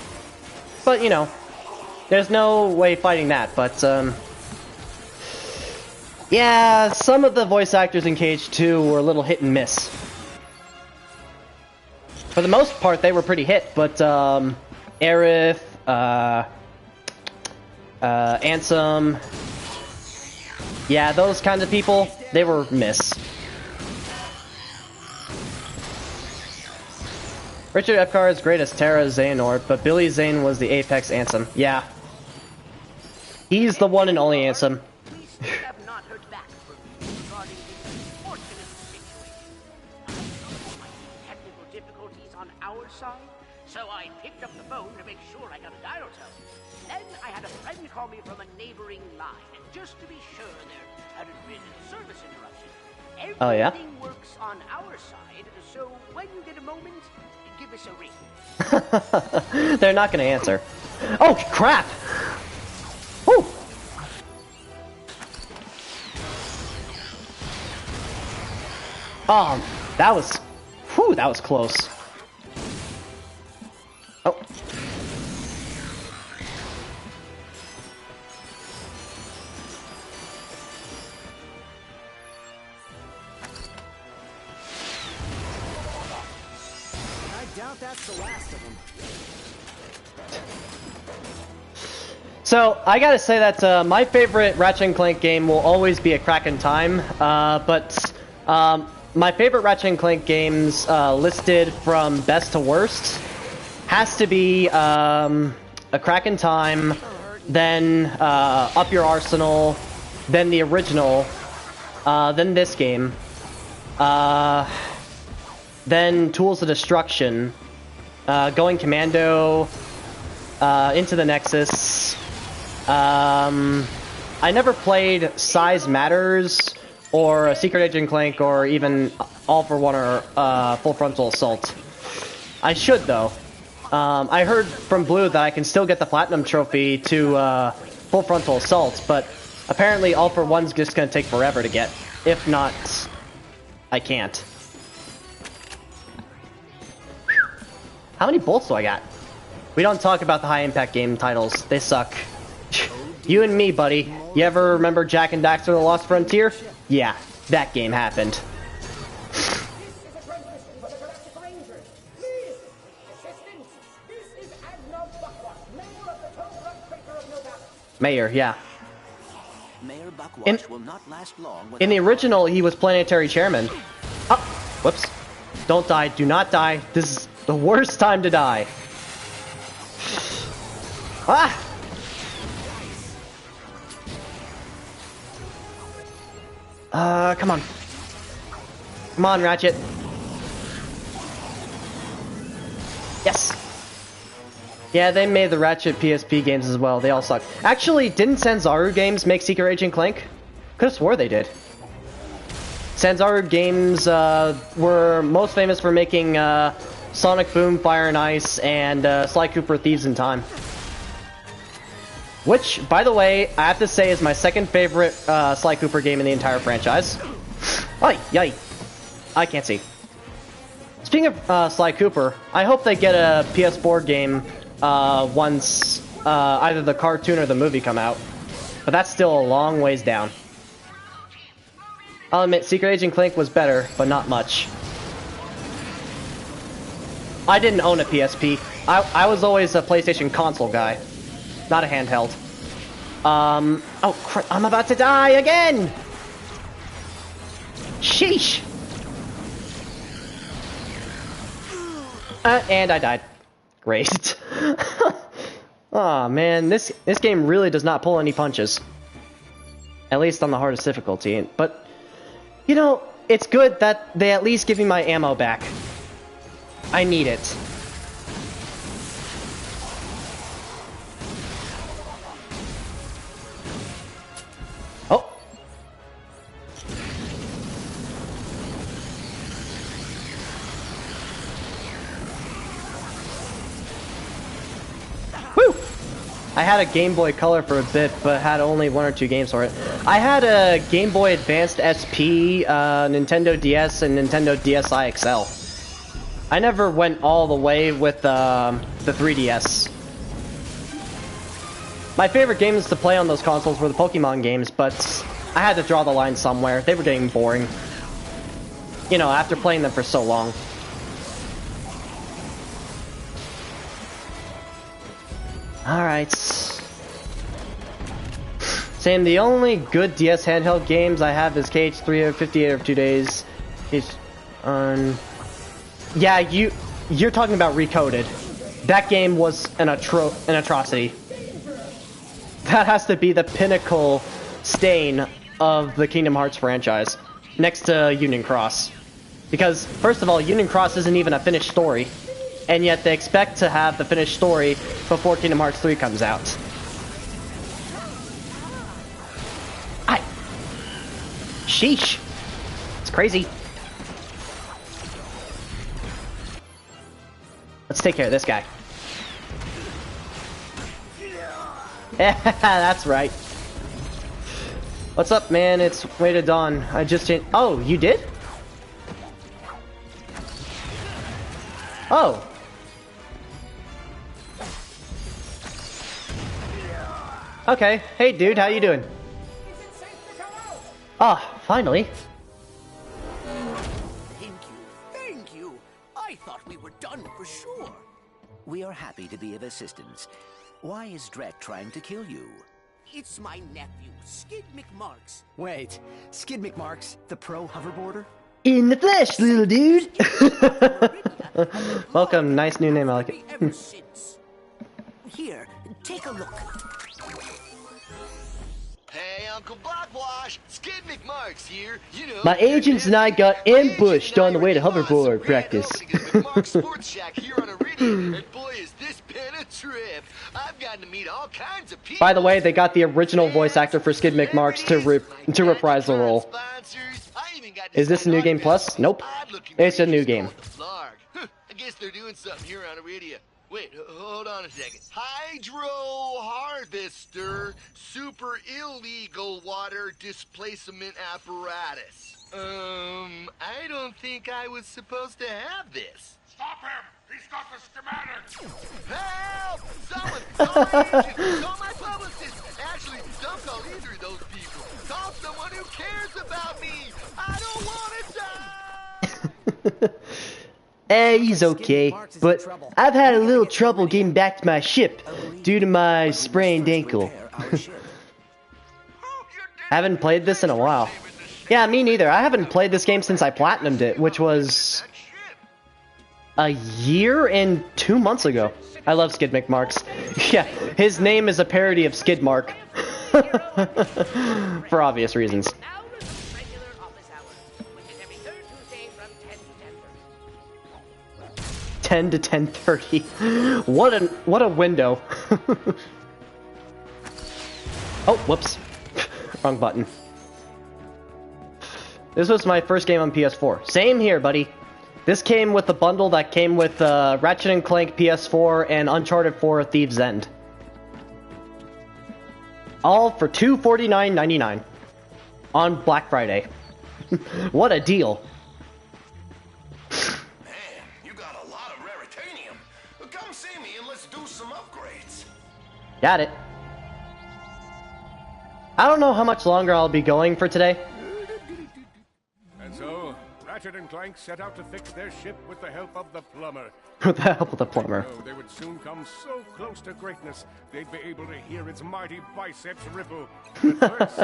But, you know, there's no way fighting that, but, yeah, some of the voice actors in KH2 were a little hit and miss. For the most part, they were pretty hit, but, Aerith, Ansem, yeah, those kinds of people, they were miss. Richard Epcar is great as Terra Xehanort, but Billy Zane was the apex Ansem. Yeah. He's the one and only Ansem. So I picked up the phone to make sure I got a dial tone. Then I had a friend call me from a neighboring line, just to be sure there hadn't been a service interruption. Oh, yeah? Everything works on our side, so when you get a moment, give us a ring. They're not gonna answer. Oh, crap! Woo! That was... Whew, that was close. Oh. I doubt that's the last of them. So, I gotta say that my favorite Ratchet & Clank game will always be A Crack in Time, but my favorite Ratchet & Clank games listed from best to worst has to be A Crack in Time, then Up Your Arsenal, then the original, then this game, then Tools of Destruction, Going Commando, Into the Nexus. I never played Size Matters, or Secret Agent Clank, or even All for One or Full Frontal Assault. I should, though. I heard from Blue that I can still get the Platinum Trophy to Full Frontal Assault, but apparently All for One's just gonna take forever to get. If not, I can't. How many bolts do I got? We don't talk about the high-impact game titles. They suck. You and me, buddy. You ever remember Jak and Daxter: The Lost Frontier? Yeah, that game happened. Mayor, yeah. Mayor Buckwash will not last long. In the original, he was planetary chairman. Oh, whoops. Don't die. Do not die. This is The worst time to die. Ah! Come on. Come on, Ratchet. Yes! Yeah, they made the Ratchet PSP games as well. They all suck. Actually, didn't Sanzaru Games make Secret Agent Clank? Could've swore they did. Sanzaru Games were most famous for making Sonic Boom, Fire and Ice, and Sly Cooper Thieves in Time. Which, by the way, I have to say is my second favorite Sly Cooper game in the entire franchise. Ay, yay. I can't see. Speaking of Sly Cooper, I hope they get a PS4 game once either the cartoon or the movie come out. But that's still a long ways down. I'll admit, Secret Agent Clank was better, but not much. I didn't own a PSP. I was always a PlayStation console guy, not a handheld. Oh crap, I'm about to die again! Sheesh! And I died. Great. Aw, man, this game really does not pull any punches. At least on the hardest difficulty. But, you know, it's good that they at least give me my ammo back. I need it. Oh! Woo! I had a Game Boy Color for a bit, but had only 1 or 2 games for it. I had a Game Boy Advanced SP, Nintendo DS, and Nintendo DSi XL. I never went all the way with the 3DS. My favorite games to play on those consoles were the Pokemon games, but I had to draw the line somewhere. They were getting boring. You know, after playing them for so long. Alright. Same, the only good DS handheld games I have is KH3 58 of 2 days. Yeah, you're talking about Recoded. That game was an atrocity. That has to be the pinnacle stain of the Kingdom Hearts franchise, next to Union Cross. Because, first of all, Union Cross isn't even a finished story, and yet they expect to have the finished story before Kingdom Hearts 3 comes out. Sheesh. It's crazy. Let's take care of this guy. Yeah, that's right. What's up, man? It's Way to Dawn. I just changed. Oh, you did? Oh. Okay. Hey, dude. How you doing? Ah, finally. Thank you. I thought we were done for sure. We are happy to be of assistance. Why is Drek trying to kill you? It's my nephew, Skid McMarks. Wait, Skid McMarks, the pro hoverboarder? In the flesh, little dude! Welcome, nice new name, I like it. Ever since. Here, take a look. Hey, Uncle Blackwash, Skid McMarks here. You know, my agents and I got ambushed on the way to hoverboard practice. Sports Shack here on Iridium, and boy, is this been a trip. I've gotten to meet all kinds of people. By the way, they got the original voice actor for Skid McMarks to reprise the role. Is this a new game plus? Nope. It's a new game. I guess they're doing something here on Iridium. Wait, hold on a second. Hydro Harvester Super Illegal Water Displacement Apparatus. I don't think I was supposed to have this. Stop him! He's got the schematics! Help! Someone call agent! Call my publicist! Actually, don't call either of those people. Call someone who cares about me! I don't want to die! He's okay, but I've had a little trouble getting back to my ship due to my sprained ankle. Haven't played this in a while. Yeah, me neither. I haven't played this game since I platinumed it, which was a year and 2 months ago. I love Skid McMarks. Yeah, his name is a parody of Skid Mark. For obvious reasons. 10 to 10:30. What a window. Oh, whoops. Wrong button. This was my first game on PS4. Same here, buddy. This came with the bundle that came with Ratchet & Clank PS4 and Uncharted 4 Thieves' End. All for $249.99 on Black Friday. What a deal. Man, you got a lot of raritanium. Well, come see me and let's do some upgrades. Got it. I don't know how much longer I'll be going for today. And so, Ratchet and Clank set out to fix their ship with the help of the plumber. With the help of the plumber. They would soon come so close to greatness, they'd be able to hear its mighty biceps ripple. But first,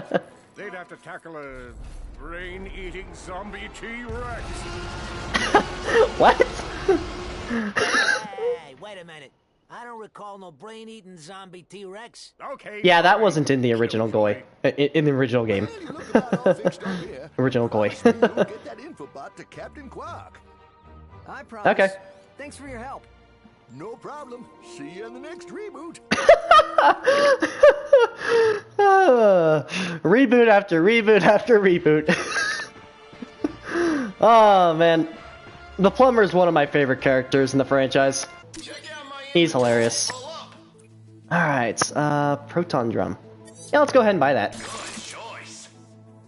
they'd have to tackle a brain-eating zombie T-Rex. What? Hey, wait a minute. I don't recall no brain-eating zombie T-Rex. Okay. Yeah, that wasn't in the original Goi. In the original game. Original Goi. Get that infobot to Captain Quark. I promise. Okay. Thanks for your help. No problem. See you in the next reboot. Reboot after reboot after reboot. Oh, man. The plumber is one of my favorite characters in the franchise. He's hilarious. Alright, proton drum. Yeah, let's go ahead and buy that.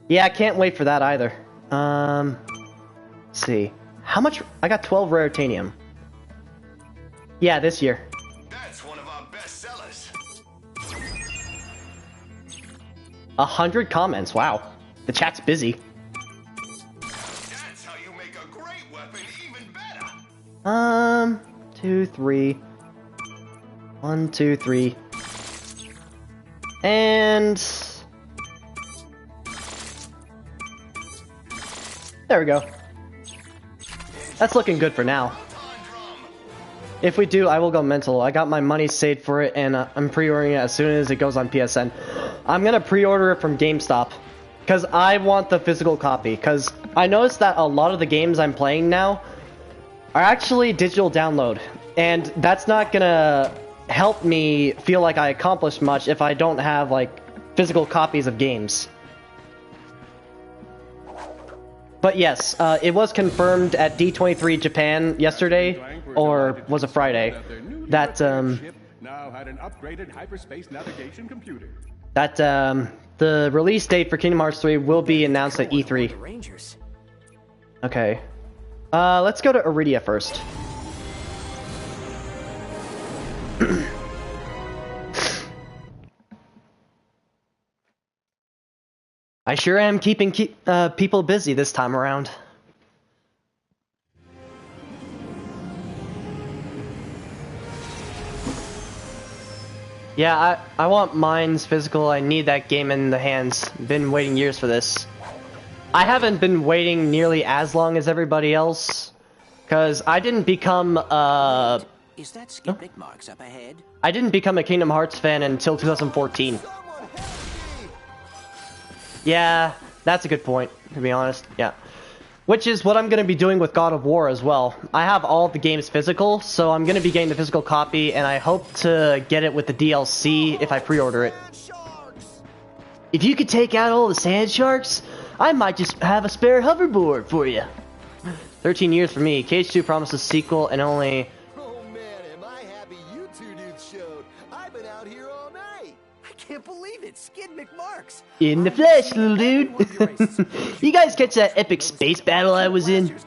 Yeah, I can't wait for that either. Let's see. How much? I got 12 raritanium. Yeah, this year. That's one of our best sellers. 100 comments, wow. The chat's busy. That's how you make a great weapon even better. 2, 3. 1, 2, 3. And... there we go. That's looking good for now. If we do, I will go mental. I got my money saved for it, and I'm pre-ordering it as soon as it goes on PSN. I'm gonna pre-order it from GameStop, because I want the physical copy, because I noticed that a lot of the games I'm playing now are actually digital download, and that's not gonna help me feel like I accomplished much if I don't have, like, physical copies of games. But yes, it was confirmed at D23 Japan yesterday, or was it Friday, that now had an upgraded hyperspace navigation computer. That the release date for Kingdom Hearts 3 will be announced at E3. Okay. Let's go to Iridia first. I sure am keeping people busy this time around. Yeah, I want mine's physical. I need that game in the hands. Been waiting years for this. I haven't been waiting nearly as long as everybody else, because I didn't become Is that Skid McMarks up ahead? I didn't become a Kingdom Hearts fan until 2014. Yeah, that's a good point, to be honest. Yeah. Which is what I'm going to be doing with God of War as well. I have all the games physical, so I'm going to be getting the physical copy, and I hope to get it with the DLC if I pre-order it. If you could take out all the sand sharks, I might just have a spare hoverboard for you. 13 years for me. KH2 promised a sequel, and only... Oh man, am I happy you two dudes showed. I've been out here all night. I can't believe it. Skid McMarks. In the flesh, little dude. You guys catch that epic space battle I was in? It's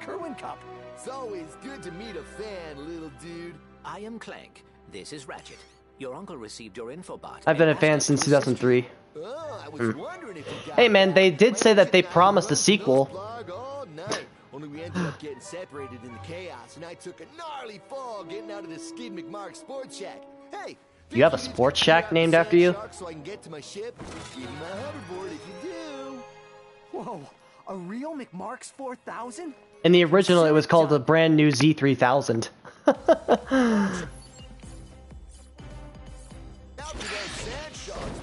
always good to meet a fan, little dude. I am Clank. This is Ratchet. Your uncle received your infobot. I've been a fan since 2003. Oh, I was wondering if you got Hey man, they did say that they promised a sequel. all night. Only we ended up getting separated in the chaos, and I took a gnarly fall getting out of the Skid McMark Sports Shack. Hey, You have a sports shack named after you? so I can get to my ship. Give me my hoverboard if you do. Whoa, A real McMarx 4000? In the original, it was called the brand new Z3000.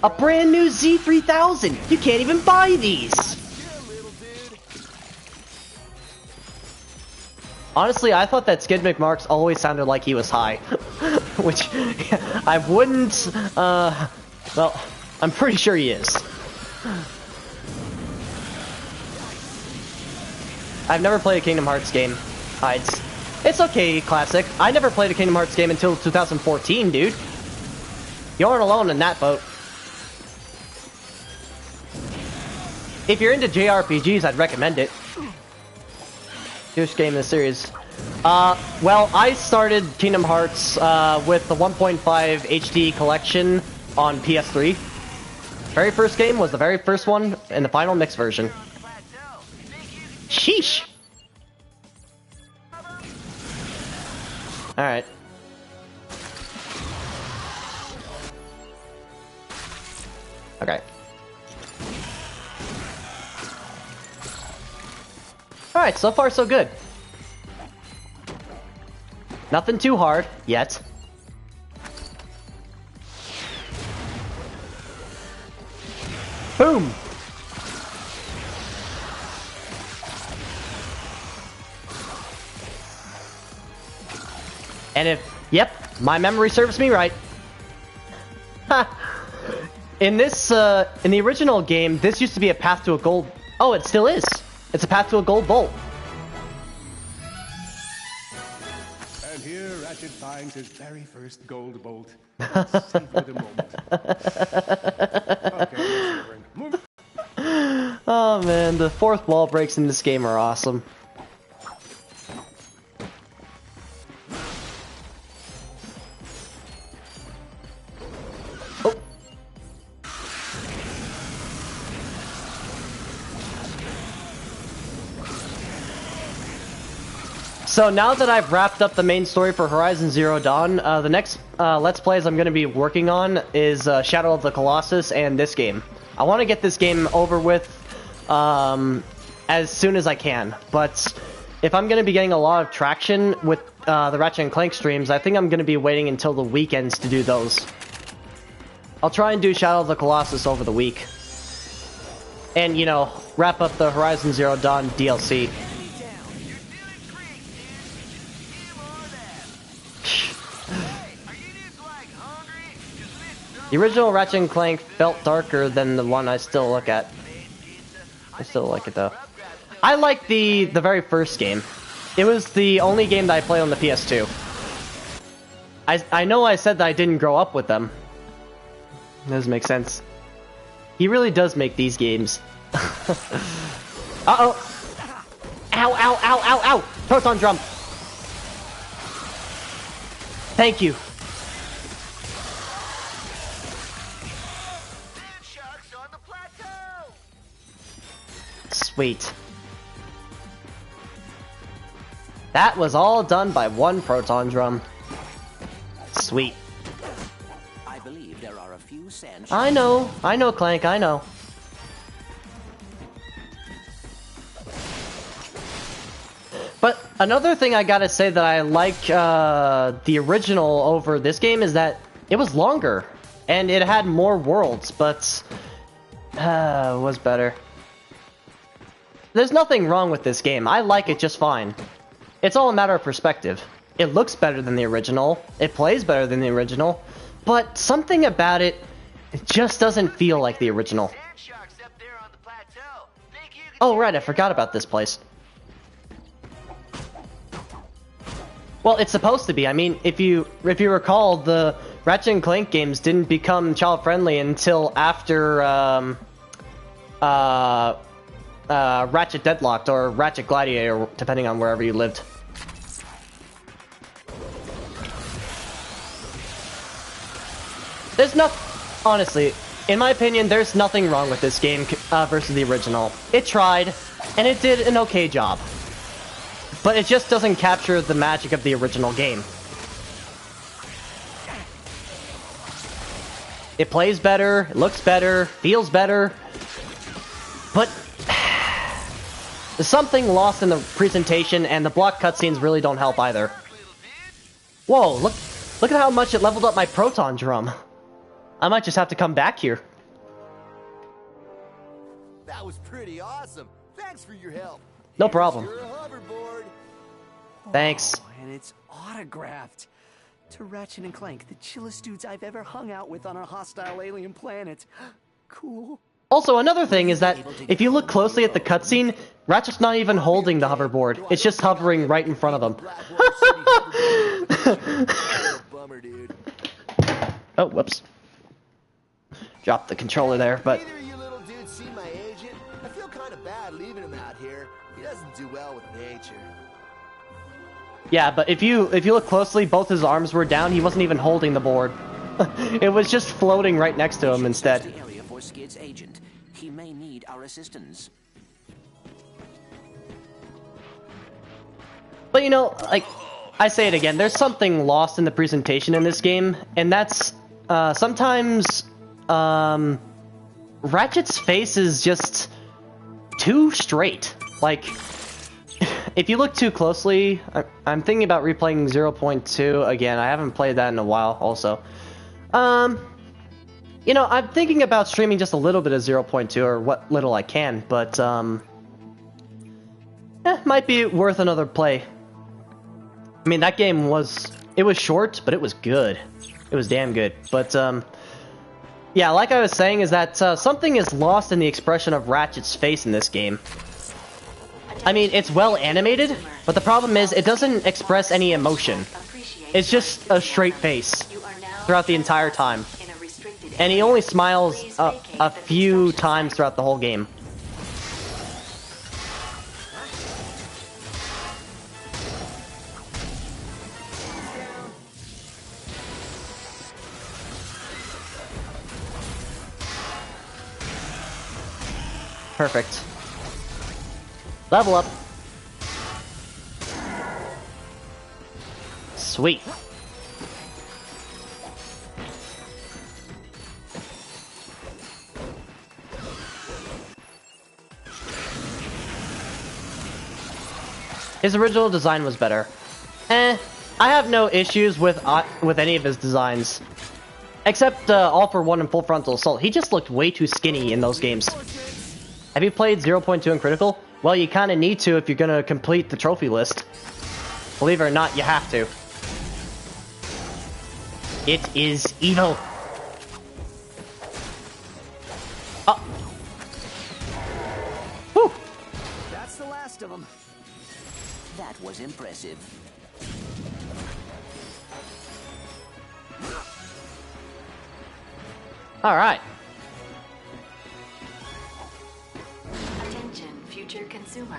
A brand new Z3000! You can't even buy these! Honestly, I thought that Skid McMarx always sounded like he was high. Which, I wouldn't, well, I'm pretty sure he is. I've never played a Kingdom Hearts game. It's okay, classic. I never played a Kingdom Hearts game until 2014, dude. You aren't alone in that boat. If you're into JRPGs, I'd recommend it. First game in the series. Well, I started Kingdom Hearts with the 1.5 HD collection on PS3. Very first game was the very first one in the final mix version. Sheesh! Alright. Okay. Alright, so far so good. Nothing too hard, yet. Boom! And yep, my memory serves me right. Ha! In this, in the original game, this used to be a path to a gold... Oh, it still is! It's a path to a gold bolt. And here Ratchet finds his very first gold bolt. Savor the moment. Okay, oh man, the fourth wall breaks in this game are awesome. So now that I've wrapped up the main story for Horizon Zero Dawn, the next Let's Plays I'm going to be working on is Shadow of the Colossus and this game. I want to get this game over with as soon as I can, but if I'm going to be getting a lot of traction with the Ratchet & Clank streams, I think I'm going to be waiting until the weekends to do those. I'll try and do Shadow of the Colossus over the week. And, you know, wrap up the Horizon Zero Dawn DLC. The original Ratchet & Clank felt darker than the one I still look at. I still like it though. I like the very first game. It was the only game that I played on the PS2. I know I said that I didn't grow up with them. It doesn't make sense. He really does make these games. Uh-oh! Ow, ow, ow, ow, ow! Proton drum! Thank you. Sweet. That was all done by one proton drum. Sweet. I believe there are a few sand. I know, Clank, I know. But another thing I gotta say that I like the original over this game is that it was longer and it had more worlds, but it was better. There's nothing wrong with this game. I like it just fine. It's all a matter of perspective. It looks better than the original. It plays better than the original. But something about it, it just doesn't feel like the original. Oh right, I forgot about this place. Well, it's supposed to be. I mean, if you recall, the Ratchet & Clank games didn't become child-friendly until after Ratchet Deadlocked or Ratchet Gladiator, depending on wherever you lived. There's no... Honestly, in my opinion, there's nothing wrong with this game versus the original. It tried, and it did an okay job. But it just doesn't capture the magic of the original game. It plays better, it looks better, feels better, but There's something lost in the presentation, and the block cutscenes really don't help either. Whoa, look at how much it leveled up my proton drum. I might just have to come back here. That was pretty awesome. Thanks for your help. No problem. Here's your hoverboard. Thanks. Oh, and it's autographed. To Ratchet and Clank, the chillest dudes I've ever hung out with on a hostile alien planet. Cool. Also, another thing is that if you look closely at the cutscene, Ratchet's not even holding the hoverboard. It's just hovering right in front of him. Bummer, dude. Oh, whoops. Dropped the controller there, but... Either of you little dudes seen my agent? I feel kind of bad leaving him out here. He doesn't do well with nature. Yeah, but if you look closely, both his arms were down. He wasn't even holding the board. It was just floating right next to him instead. The area for Skid's agent. He may need our assistance. But you know, like, I say it again, there's something lost in the presentation in this game, and that's, sometimes, Ratchet's face is just too straight. Like, if you look too closely, I'm thinking about replaying 0.2 again. I haven't played that in a while, also. You know, I'm thinking about streaming just a little bit of 0.2, or what little I can, but, might be worth another play. I mean, that game was short, but it was good. It was damn good. But, yeah, like I was saying, is that, something is lost in the expression of Ratchet's face in this game. I mean, it's well animated, but the problem is, it doesn't express any emotion. It's just a straight face throughout the entire time. And he only smiles a few times throughout the whole game. Perfect. Level up. Sweet. His original design was better. I have no issues with any of his designs. Except All for One and Full Frontal Assault. He just looked way too skinny in those games. Have you played 0.2 and Critical? Well, you kind of need to if you're going to complete the trophy list. Believe it or not, you have to. It is evil. Oh. Whew. That's the last of them. That was impressive. All right. Attention, future consumer.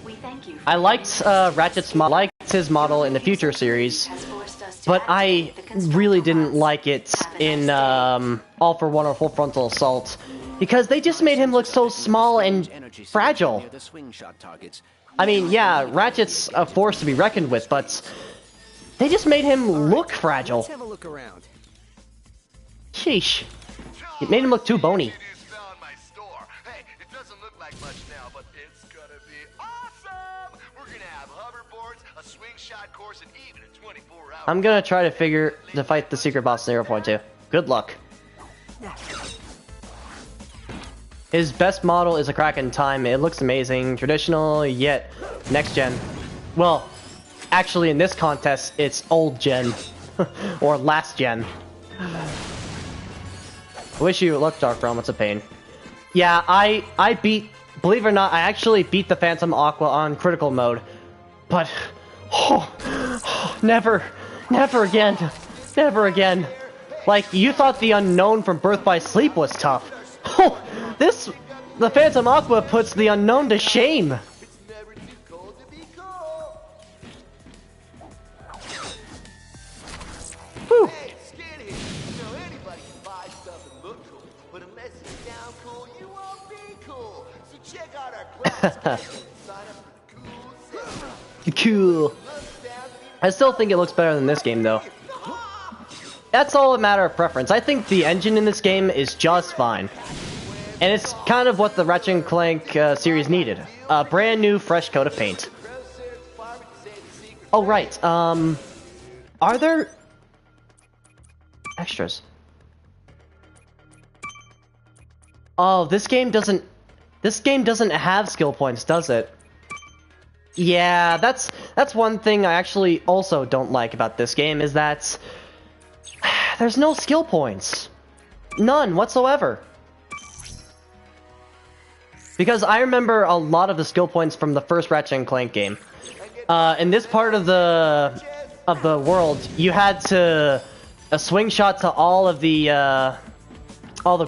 We thank you. I liked his model in the Future series, but I really didn't like it in All for One or Full Frontal Assault because they just made him look so small and fragile. I mean, yeah, Ratchet's a force to be reckoned with, but they just made him look fragile. Let's have a look around. Sheesh. It made him look too bony. I'm gonna try to fight the secret boss in 0.2. Good luck. His best model is a Kraken Time. It looks amazing, traditional, yet next gen. Well, actually in this contest, it's old gen. Or last gen. I wish you looked Dark Realm, it's a pain. Yeah, I beat, believe it or not, I actually beat the Phantom Aqua on critical mode. But, never again. Never again. Like, you thought the unknown from Birth by Sleep was tough. Oh, the Phantom Aqua puts the unknown to shame. Whew. Cool. I still think it looks better than this game, though. That's all a matter of preference. I think the engine in this game is just fine. And it's kind of what the Ratchet Clank series needed. A brand new, fresh coat of paint. Oh, right. Are there extras? Oh, this game doesn't have skill points, does it? Yeah, that's one thing I actually also don't like about this game, is that there's no skill points. None whatsoever. Because I remember a lot of the skill points from the first Ratchet & Clank game. In this part of the world, you had to a swing shot to all the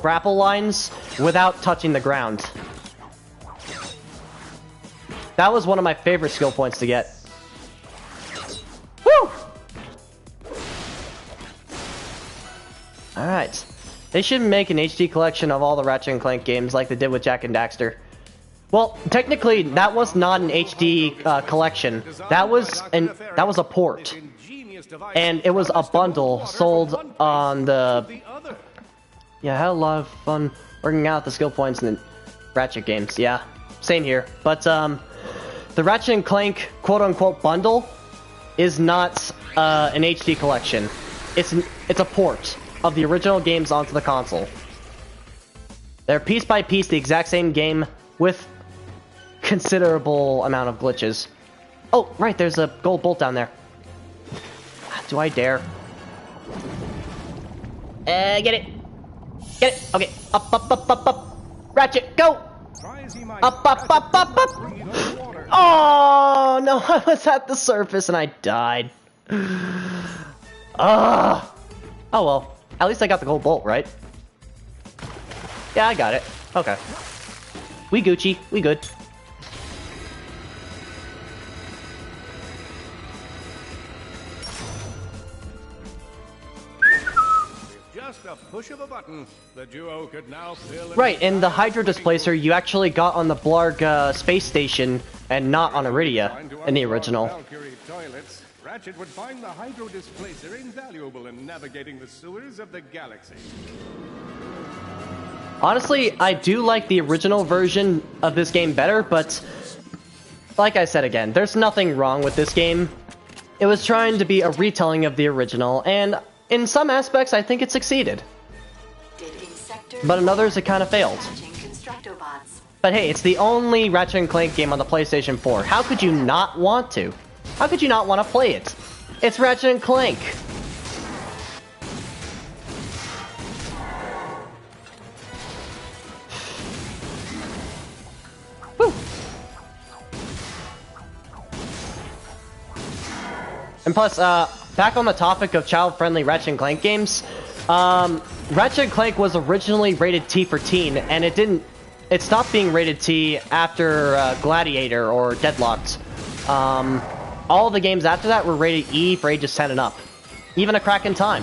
grapple lines without touching the ground. That was one of my favorite skill points to get. Woo! Alright. They should make an HD collection of all the Ratchet & Clank games like they did with Jak and Daxter. Well, technically, that was not an HD collection. That was a port. And it was a bundle sold on the... Yeah, I had a lot of fun working out the skill points in the Ratchet games. Yeah, same here. But the Ratchet & Clank quote-unquote bundle is not an HD collection. It's a port of the original games onto the console. They're piece by piece the exact same game with considerable amount of glitches. Oh, right, there's a gold bolt down there. Do I dare? Get it. Get it. Okay. Up, up, up, up, up. Ratchet, go. Up, up, up, up, up. Oh, no, I was at the surface and I died. Oh, well. At least I got the gold bolt, right? Yeah, I got it. Okay. We Gucci. We good. Just a push of a button, the duo could now fill. Right, in the Hydro Displacer, you actually got on the Blarg space station and not on Iridia in the original. Valkyrie toilets. Ratchet would find the Hydro Displacer invaluable in navigating the sewers of the galaxy. Honestly, I do like the original version of this game better, but like I said again, there's nothing wrong with this game. It was trying to be a retelling of the original, and in some aspects, I think it succeeded. But in others, it kind of failed. But hey, it's the only Ratchet & Clank game on the PlayStation 4. How could you not want to? How could you not want to play it? It's Ratchet & Clank. Woo. And plus, back on the topic of child-friendly Ratchet & Clank games, Ratchet & Clank was originally rated T for teen, and it stopped being rated T after Gladiator or Deadlocked. All the games after that were rated E for ages 10 and up. Even A Crack in Time.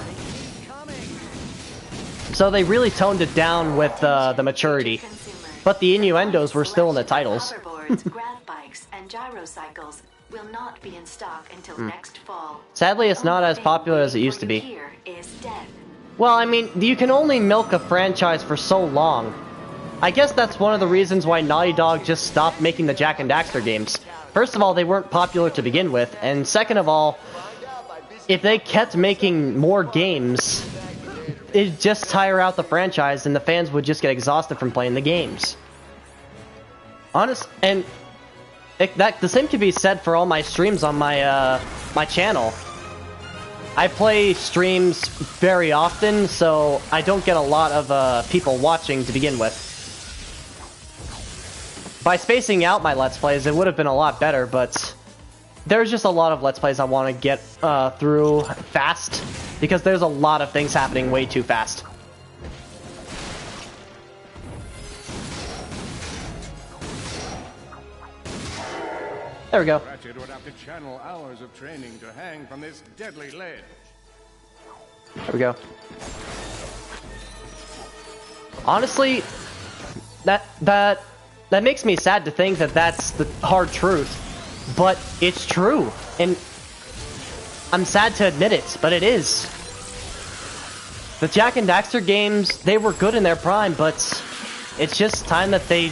So they really toned it down with the maturity. But the innuendos were still in the titles. Hoverboards, grav bikes, and gyrocycles will not be in stock until next fall. Sadly, it's not as popular as it used to be. Well, I mean, you can only milk a franchise for so long. I guess that's one of the reasons why Naughty Dog just stopped making the Jak and Daxter games. First of all, they weren't popular to begin with, and second of all, if they kept making more games, it'd just tire out the franchise and the fans would just get exhausted from playing the games. The same could be said for all my streams on my my channel. I play streams very often, so I don't get a lot of people watching to begin with. By spacing out my Let's Plays, it would have been a lot better, but there's just a lot of Let's Plays I want to get through fast, because there's a lot of things happening way too fast. There we go. Ratchet would have to channel hours of training to hang from this deadly ledge. There we go. Honestly, that makes me sad to think that that's the hard truth, but it's true, and I'm sad to admit it, but it is. The Jak and Daxter games, they were good in their prime, but It's just time that they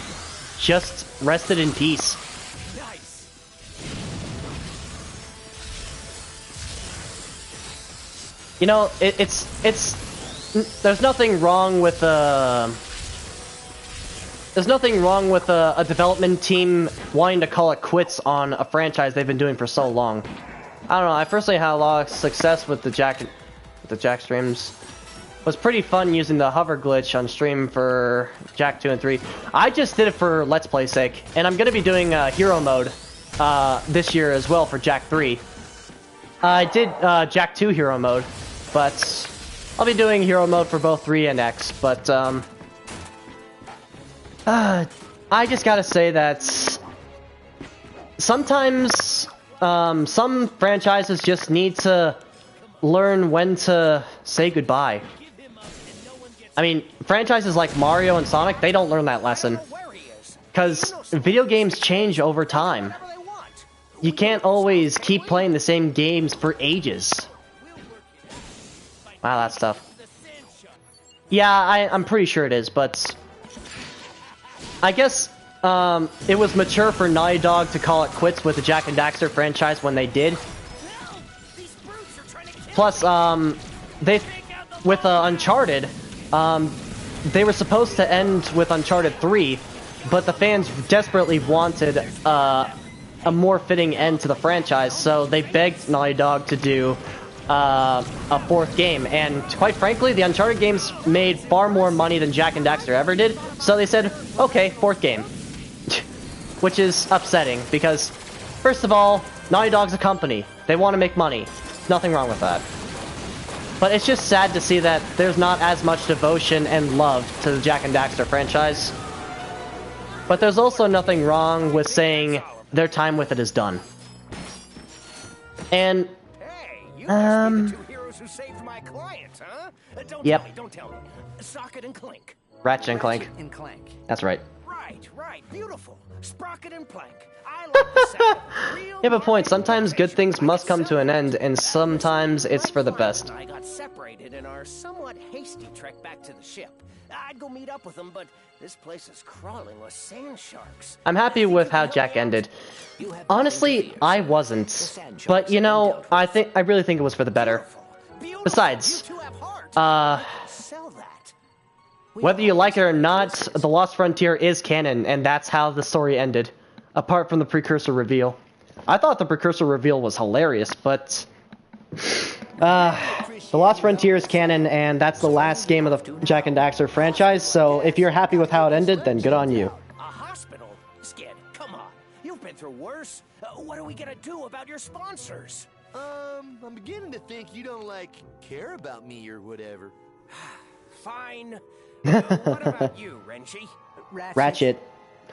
just rested in peace. Nice. You know, it's there's nothing wrong with there's nothing wrong with a development team wanting to call it quits on a franchise they've been doing for so long. I don't know. I personally had a lot of success with the Jak streams. It was pretty fun using the hover glitch on stream for Jak 2 and 3. I just did it for Let's Play sake, and I'm gonna be doing hero mode this year as well for Jak 3. I did Jak 2 hero mode, but I'll be doing hero mode for both 3 and X. But I just gotta say that sometimes some franchises just need to learn when to say goodbye. I mean, franchises like Mario and Sonic, they don't learn that lesson. Because video games change over time. You can't always keep playing the same games for ages. Wow, that's tough. Yeah, I'm pretty sure it is, but I guess it was mature for Naughty Dog to call it quits with the Jak and Daxter franchise when they did. Plus, with Uncharted, they were supposed to end with Uncharted 3, but the fans desperately wanted a more fitting end to the franchise, so they begged Naughty Dog to do a 4th game. And quite frankly, the Uncharted games made far more money than Jak and Daxter ever did, so they said, okay, 4th game. Which is upsetting, because, first of all, Naughty Dog's a company. They want to make money. Nothing wrong with that. But it's just sad to see that there's not as much devotion and love to the Jak and Daxter franchise. But there's also nothing wrong with saying their time with it is done. And the 2 heroes who saved my clients, huh? Yep. Don't tell me. Socket and Clink. Ratchet and Clank. And Clank. That's right. Right, beautiful. Sprocket and Plank. I like the sound. You have a point. Sometimes good things must come to an end, and sometimes it's for the best. I got separated in our somewhat hasty trek back to the ship. I'd go meet up with them, but this place is crawling with sand sharks. I'm happy with how Jak ended. Honestly, I wasn't. But you know, I really think it was for the better. Besides, whether you like it or not, The Lost Frontier is canon, and that's how the story ended. Apart from the precursor reveal. I thought the precursor reveal was hilarious, but The Lost Frontier is canon, and that's the last game of the Jak and Daxter franchise, so if you're happy with how it ended, then good on you. A hospital? Skid, come on. You've been through worse. What are we gonna do about your sponsors? I'm beginning to think you don't, care about me or whatever. Fine. What about you, Renchi? Ratchet.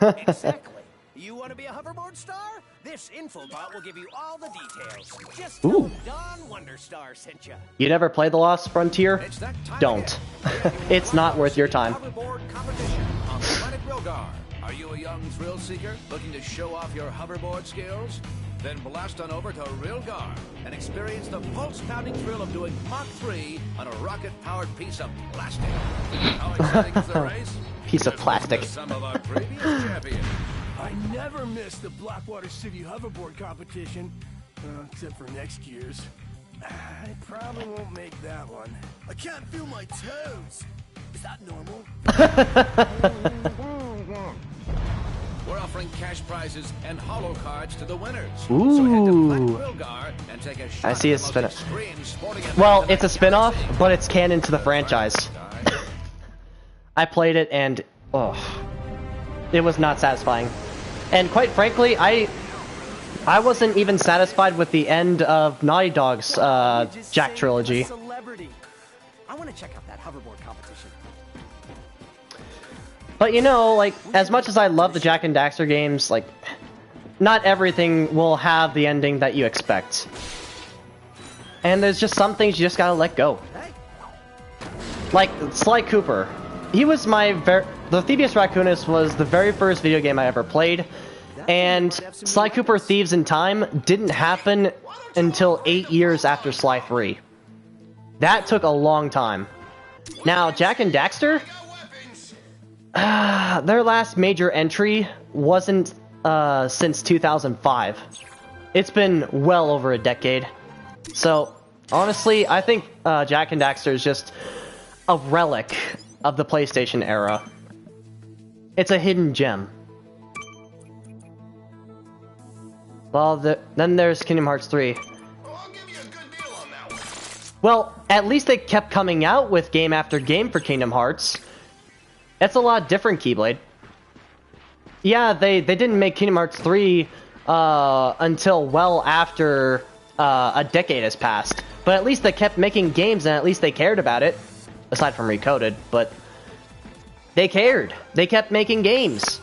Exactly. You want to be a hoverboard star? This infobot will give you all the details. Just tell Don Wonderstar sent you. You never played The Lost Frontier? Don't. It's not worth your time. Hoverboard competition on planet Rilgar. Are you a young thrill seeker looking to show off your hoverboard skills? Then blast on over to Rilgar and experience the pulse-pounding thrill of doing Mach 3 on a rocket-powered piece of plastic. How exciting is the race? Piece of plastic. Some of our previous champions. I never missed the Blackwater City hoverboard competition, except for next year's. I probably won't make that one. I can't feel my toes. Is that normal? We're offering cash prizes and holo cards to the winners. Ooh. So head to Planet Rilgar and take a shot. I see a spin-off. Well, it's a spin-off, but it's canon to the franchise. I played it and it was not satisfying. And quite frankly, I wasn't even satisfied with the end of Naughty Dog's Jak trilogy. I want to check out that hoverboard competition. But you know, as much as I love the Jak and Daxter games, not everything will have the ending that you expect. And there's just some things you just gotta let go. Like Sly Cooper. He was the Thievius Raccoonus was the very first video game I ever played, and Sly Cooper Thieves in Time didn't happen until 8 years after Sly 3. That took a long time. Now, Jak and Daxter, Their last major entry wasn't since 2005. It's been well over a decade. So, honestly, I think Jak and Daxter is just a relic of the PlayStation era. It's a hidden gem. Well, then there's Kingdom Hearts 3. Well, at least they kept coming out with game after game for Kingdom Hearts. It's a lot different, Keyblade. Yeah, they didn't make Kingdom Hearts 3 until well after a decade has passed. But at least they kept making games, and at least they cared about it. Aside from Recoded, but they cared. They kept making games.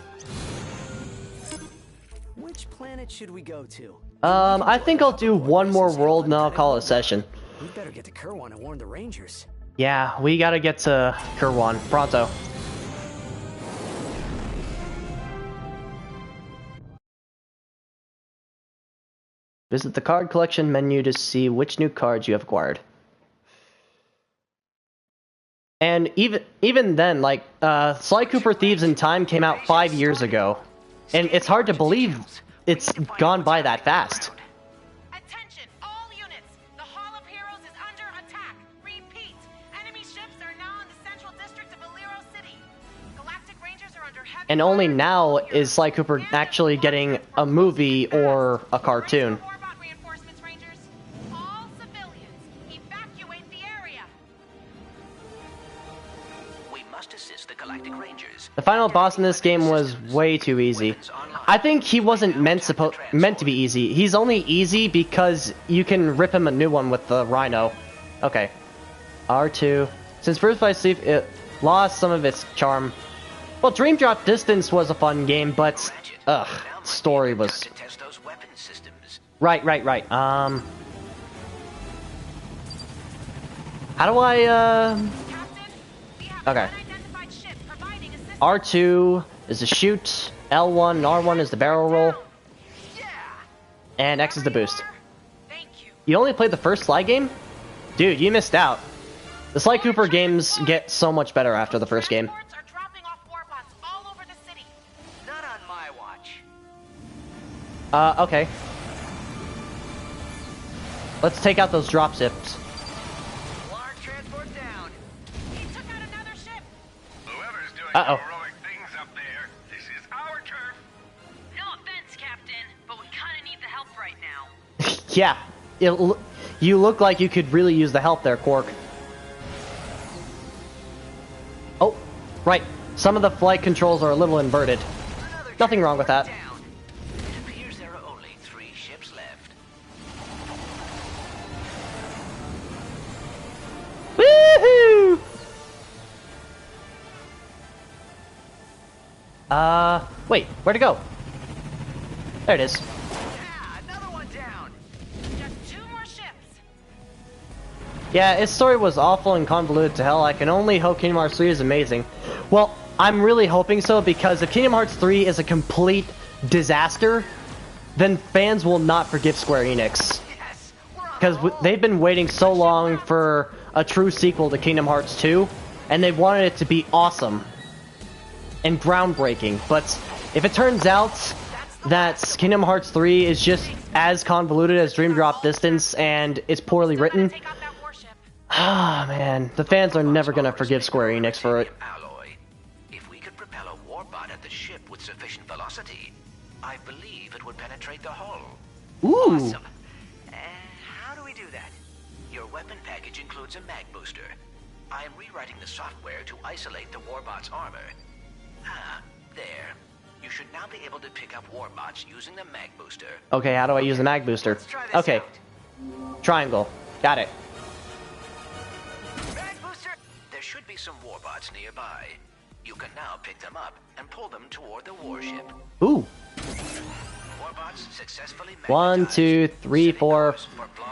Which planet should we go to? I think I'll do one more world and then I'll call it a session. We better get to Kerwan and warn the Rangers. Yeah, we gotta get to Kerwan pronto. Visit the card collection menu to see which new cards you have acquired. And even then, like, Sly Cooper Thieves in Time came out 5 years ago. And it's hard to believe it's gone by that fast. Attention, all units! The Hall of Heroes is under attack. Repeat, enemy ships are now in the central district of Alero City. Galactic Rangers are under heavy... And only now is Sly Cooper actually getting a movie or a cartoon. The final boss in this game was way too easy. I think he wasn't meant to be easy. He's only easy because you can rip him a new one with the Rhino. Okay. R2. Since Birth by Sleep, it lost some of its charm. Well, Dream Drop Distance was a fun game, but story was... Right. How do I, Okay. R2 is the shoot, L1 and R1 is the barrel roll, and X is the boost. You only played the first Sly game? Dude, you missed out. The Sly Cooper games get so much better after the first game. Okay. Let's take out those drop zips. Uh-oh. This is our turf. No offense, Captain, but we kinda need the help right now. Yeah. You look like you could really use the help there, Quark. Oh, right. Some of the flight controls are a little inverted. Nothing wrong with that. Woohoo! Wait, where'd it go? There it is. Another one down. Just 2 more ships. Yeah, its story was awful and convoluted to hell. I can only hope Kingdom Hearts 3 is amazing. Well, I'm really hoping so, because if Kingdom Hearts 3 is a complete disaster, then fans will not forgive Square Enix. Because they've been waiting so long for a true sequel to Kingdom Hearts 2, and they wanted it to be awesome and groundbreaking, but if it turns out that Kingdom Hearts 3 is just as convoluted as Dream Drop Distance and it's poorly written, man, the fans are never gonna forgive Square Enix for it. If we could propel a warbot at the ship with sufficient velocity, I believe it would penetrate the hull. Ooh. Awesome. How do we do that? Your weapon package includes a mag booster. I am rewriting the software to isolate the warbot's armor. There. You should now be able to pick up warbots using the mag booster. Okay, how do I use the mag booster? Okay. Triangle. Got it. Mag booster! There should be some warbots nearby. You can now pick them up and pull them toward the warship. Ooh. Warbots successfully magnetized. 1, 2, 3, 4.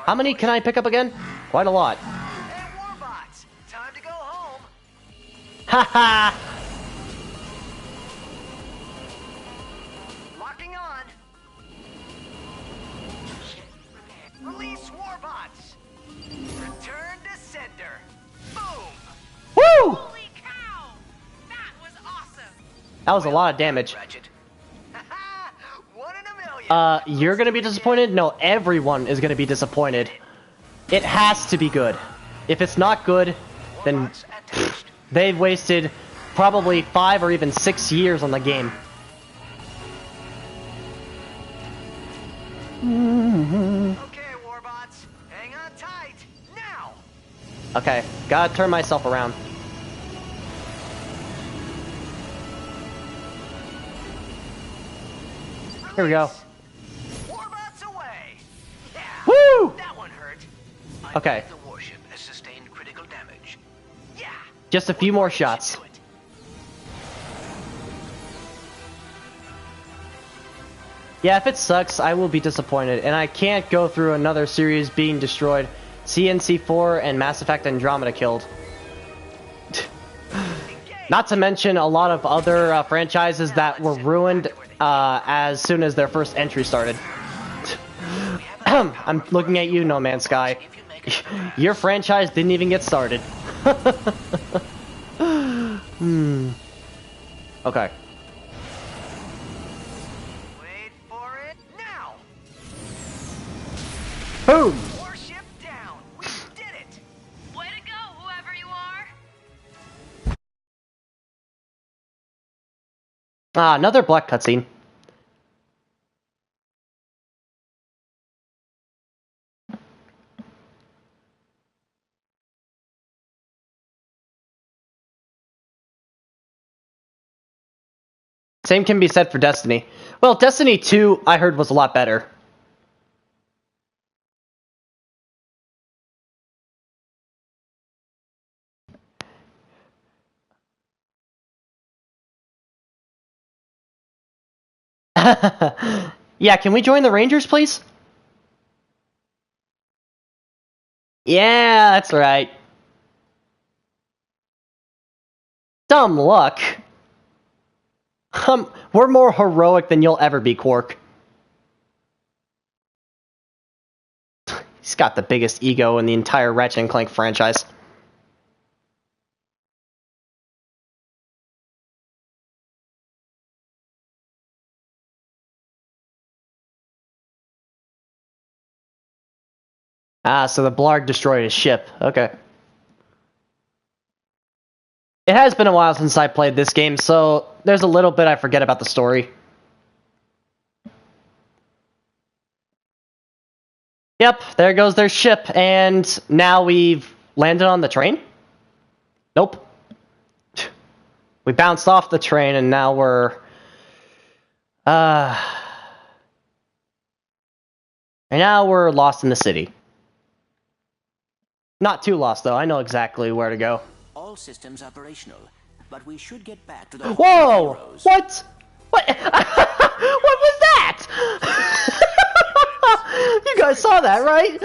How many can I pick up again? Quite a lot. Hey, warbots! Time to go home. Haha! Locking on. Release warbots. Return to sender. Boom. Woo! Holy cow! That was awesome. That was a lot of damage. You're gonna be disappointed? No, everyone is gonna be disappointed. It has to be good. If it's not good, then they've wasted probably 5 or even 6 years on the game. Okay, Warbots, hang on tight. Now. Okay, gotta turn myself around. Here we go. Warbots away. Yeah, Woo! that one hurt. Okay. The warship has sustained critical damage. Yeah. Just a few more shots. Yeah, if it sucks, I will be disappointed, and I can't go through another series being destroyed. CNC4 and Mass Effect Andromeda killed. Not to mention a lot of other franchises that were ruined as soon as their first entry started. I'm looking at you, No Man's Sky. Your franchise didn't even get started. Okay. Wait for it now. Boom! Warship down. We did it. Way to go, whoever you are. Ah, another black cutscene. Same can be said for Destiny. Well, Destiny 2, I heard, was a lot better. Yeah, can we join the Rangers, please? Yeah, that's right. Dumb luck. We're more heroic than you'll ever be, Quark. He's got the biggest ego in the entire Ratchet Clank franchise. Ah, so the Blarg destroyed his ship. Okay. It has been a while since I played this game, so there's a little bit I forget about the story. Yep, there goes their ship, and now we've landed on the train? Nope. We bounced off the train, and now we're... And now we're lost in the city. Not too lost, though. I know exactly where to go. All systems operational, but we should get back to the Whoa! heroes. What? What? What was that? You guys saw that, right?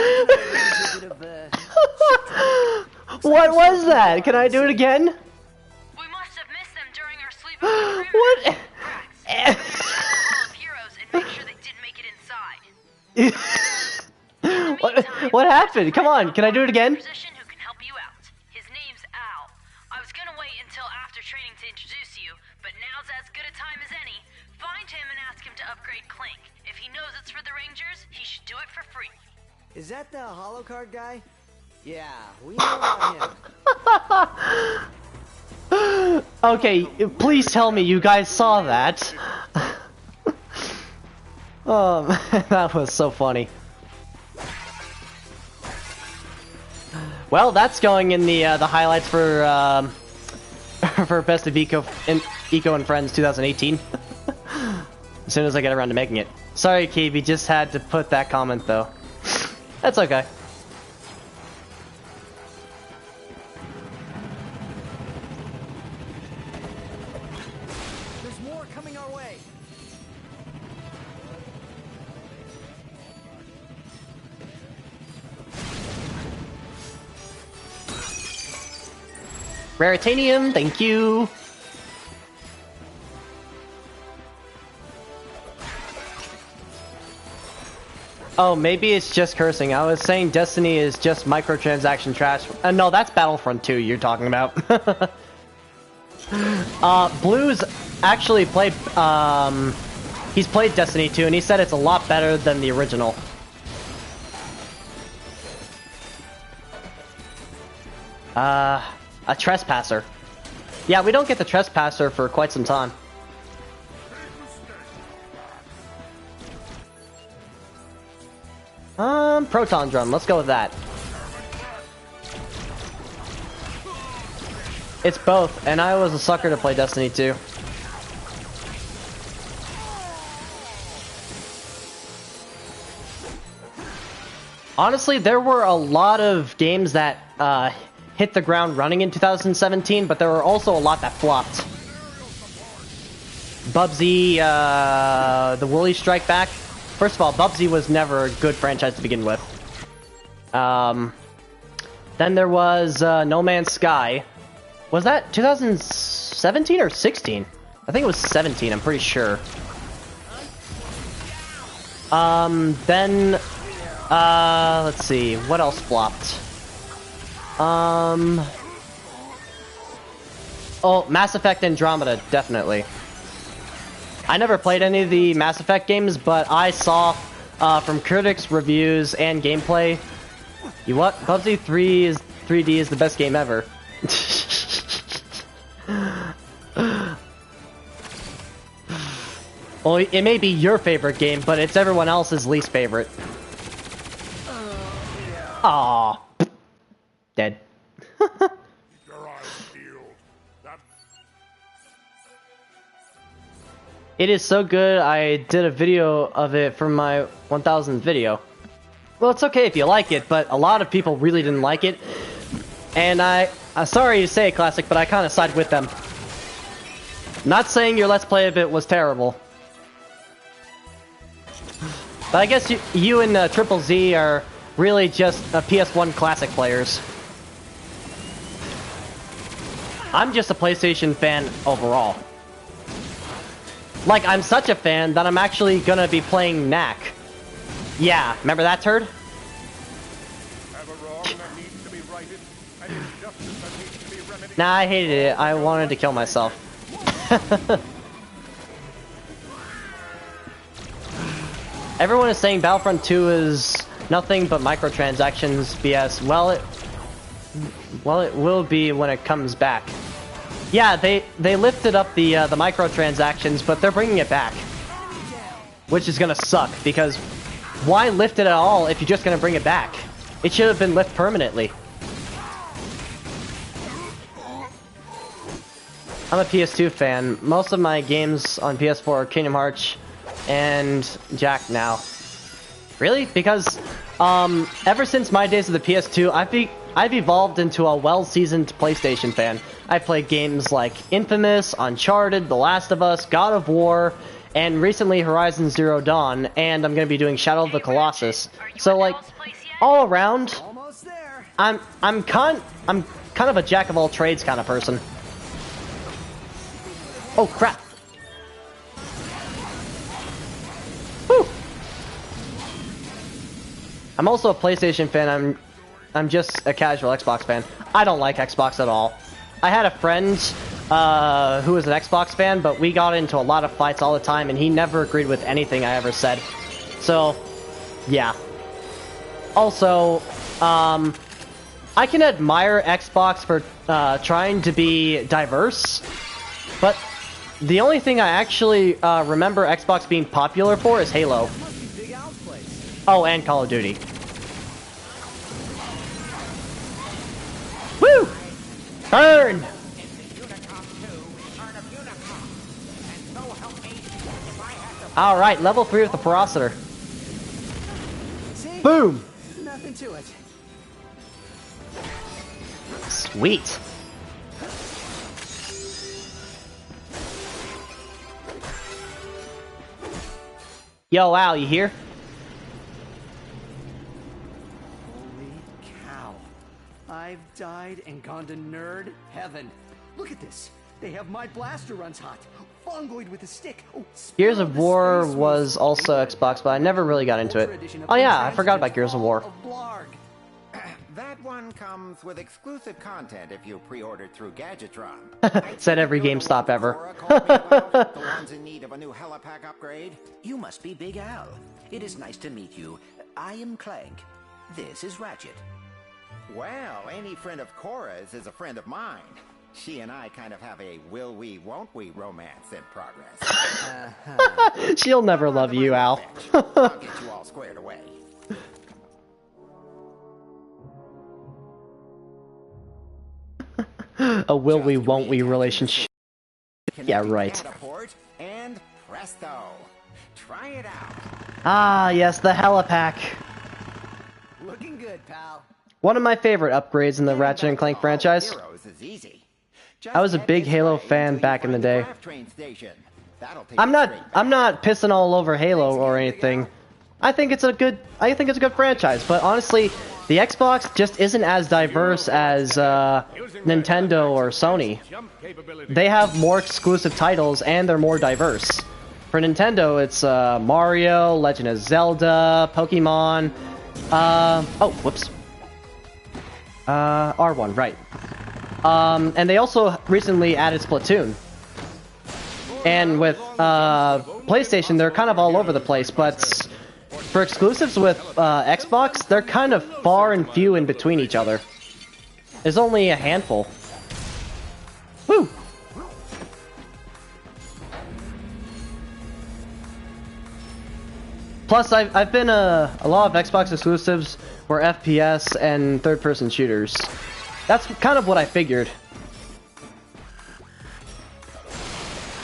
What was that? Can I do it again? We must have missed them during our sleep. What? Of heroes and make sure they didn't make it inside. What happened? Come on, can I do it again? Who can help you out? His name's Al. I was gonna wait until after training to introduce you, but now's as good a time as any. Find him and ask him to upgrade Clank. If he knows it's for the Rangers, he should do it for free. Is that the holocard guy? Yeah, we know about him. Okay, please tell me you guys saw that. That was so funny. Well, that's going in the highlights for for Best of Eco and Friends 2018. As soon as I get around to making it. Sorry, KB, just had to put that comment though. That's okay. There's more coming our way. Raritanium, thank you. Oh, maybe it's just cursing. I was saying Destiny is just microtransaction trash. No, that's Battlefront 2 you're talking about. Blues actually played, he's played Destiny 2, and he said it's a lot better than the original. A trespasser. Yeah, we don't get the trespasser for quite some time. Proton drum, let's go with that. It's both, and I was a sucker to play Destiny 2. Honestly, there were a lot of games that hit the ground running in 2017, but there were also a lot that flopped. Bubsy, the Woolly Strike Back. First of all, Bubsy was never a good franchise to begin with. Then there was No Man's Sky. Was that 2017 or 16? I think it was 17, I'm pretty sure. Then, let's see, what else flopped? Oh, Mass Effect Andromeda, definitely. I never played any of the Mass Effect games, but I saw from critics, reviews, and gameplay. You what? PUBG 3D is the best game ever. Well, it may be your favorite game, but it's everyone else's least favorite. Aww. Dead. It is so good, I did a video of it for my 1000th video. Well, it's okay if you like it, but a lot of people really didn't like it. And I'm sorry to say it, Classic, but I kind of side with them. Not saying your Let's Play of it was terrible. But I guess you and Triple Z are really just PS1 Classic players. I'm just a PlayStation fan overall. Like, I'm such a fan that I'm actually gonna be playing Knack. Yeah, remember that turd? Nah, I hated it. I wanted to kill myself. Everyone is saying Battlefront 2 is nothing but microtransactions BS. Well, it will be when it comes back. Yeah, they lifted up the microtransactions, but they're bringing it back, which is gonna suck because why lift it at all if you're just gonna bring it back? It should have been lifted permanently. I'm a PS2 fan. Most of my games on PS4 are Kingdom Hearts and Jak now. Really? Because ever since my days of the PS2, I've evolved into a well-seasoned PlayStation fan. I played games like Infamous, Uncharted, The Last of Us, God of War, and recently Horizon Zero Dawn, and I'm gonna be doing Shadow of the Colossus. So like, all around, I'm kind of a jack of all trades kind of person. Oh crap! Whew. I'm also a PlayStation fan. I'm just a casual Xbox fan. I don't like Xbox at all. I had a friend who was an Xbox fan, but we got into a lot of fights all the time, and he never agreed with anything I ever said. So, yeah. Also, I can admire Xbox for trying to be diverse, but the only thing I actually remember Xbox being popular for is Halo. Oh, and Call of Duty. Woo! Burn! Alright, level 3 with the Ferocitor. Boom! Nothing to it. Sweet. Yo, Al, you here? Holy cow. I've died and gone to nerd heaven. Look at this. They have my blaster runs hot. Fungoid with a stick. Oh, Gears of War was also Xbox, but I never really got into it. Oh yeah, I forgot about Gears of War. That That one comes with exclusive content if you pre-ordered through Gadgetron. Said every GameStop ever. The ones in need of a new helipack upgrade. You must be Big Al. It is nice to meet you. I am Clank. This is Ratchet. Well, any friend of Cora's is a friend of mine. She and I kind of have a will we, won't we romance in progress. She'll never love you, Al. I'll get you all squared away. A will we, won't we relationship. Yeah, right. Catapult and presto. Try it out. Ah, yes, the helipack. Looking good, pal. One of my favorite upgrades in the Ratchet & Clank franchise. I was a big Halo fan back in the day. I'm not pissing all over Halo or anything. I think it's a good franchise, but honestly, the Xbox just isn't as diverse as Nintendo or Sony. They have more exclusive titles and they're more diverse. For Nintendo, it's Mario, Legend of Zelda, Pokemon. Oh, whoops. R1, right. And they also recently added Splatoon. And with PlayStation, they're kind of all over the place, but for exclusives with Xbox, they're kind of far and few in between each other. There's only a handful. Woo! Plus, I've been a lot of Xbox exclusives were FPS and third-person shooters. That's kind of what I figured.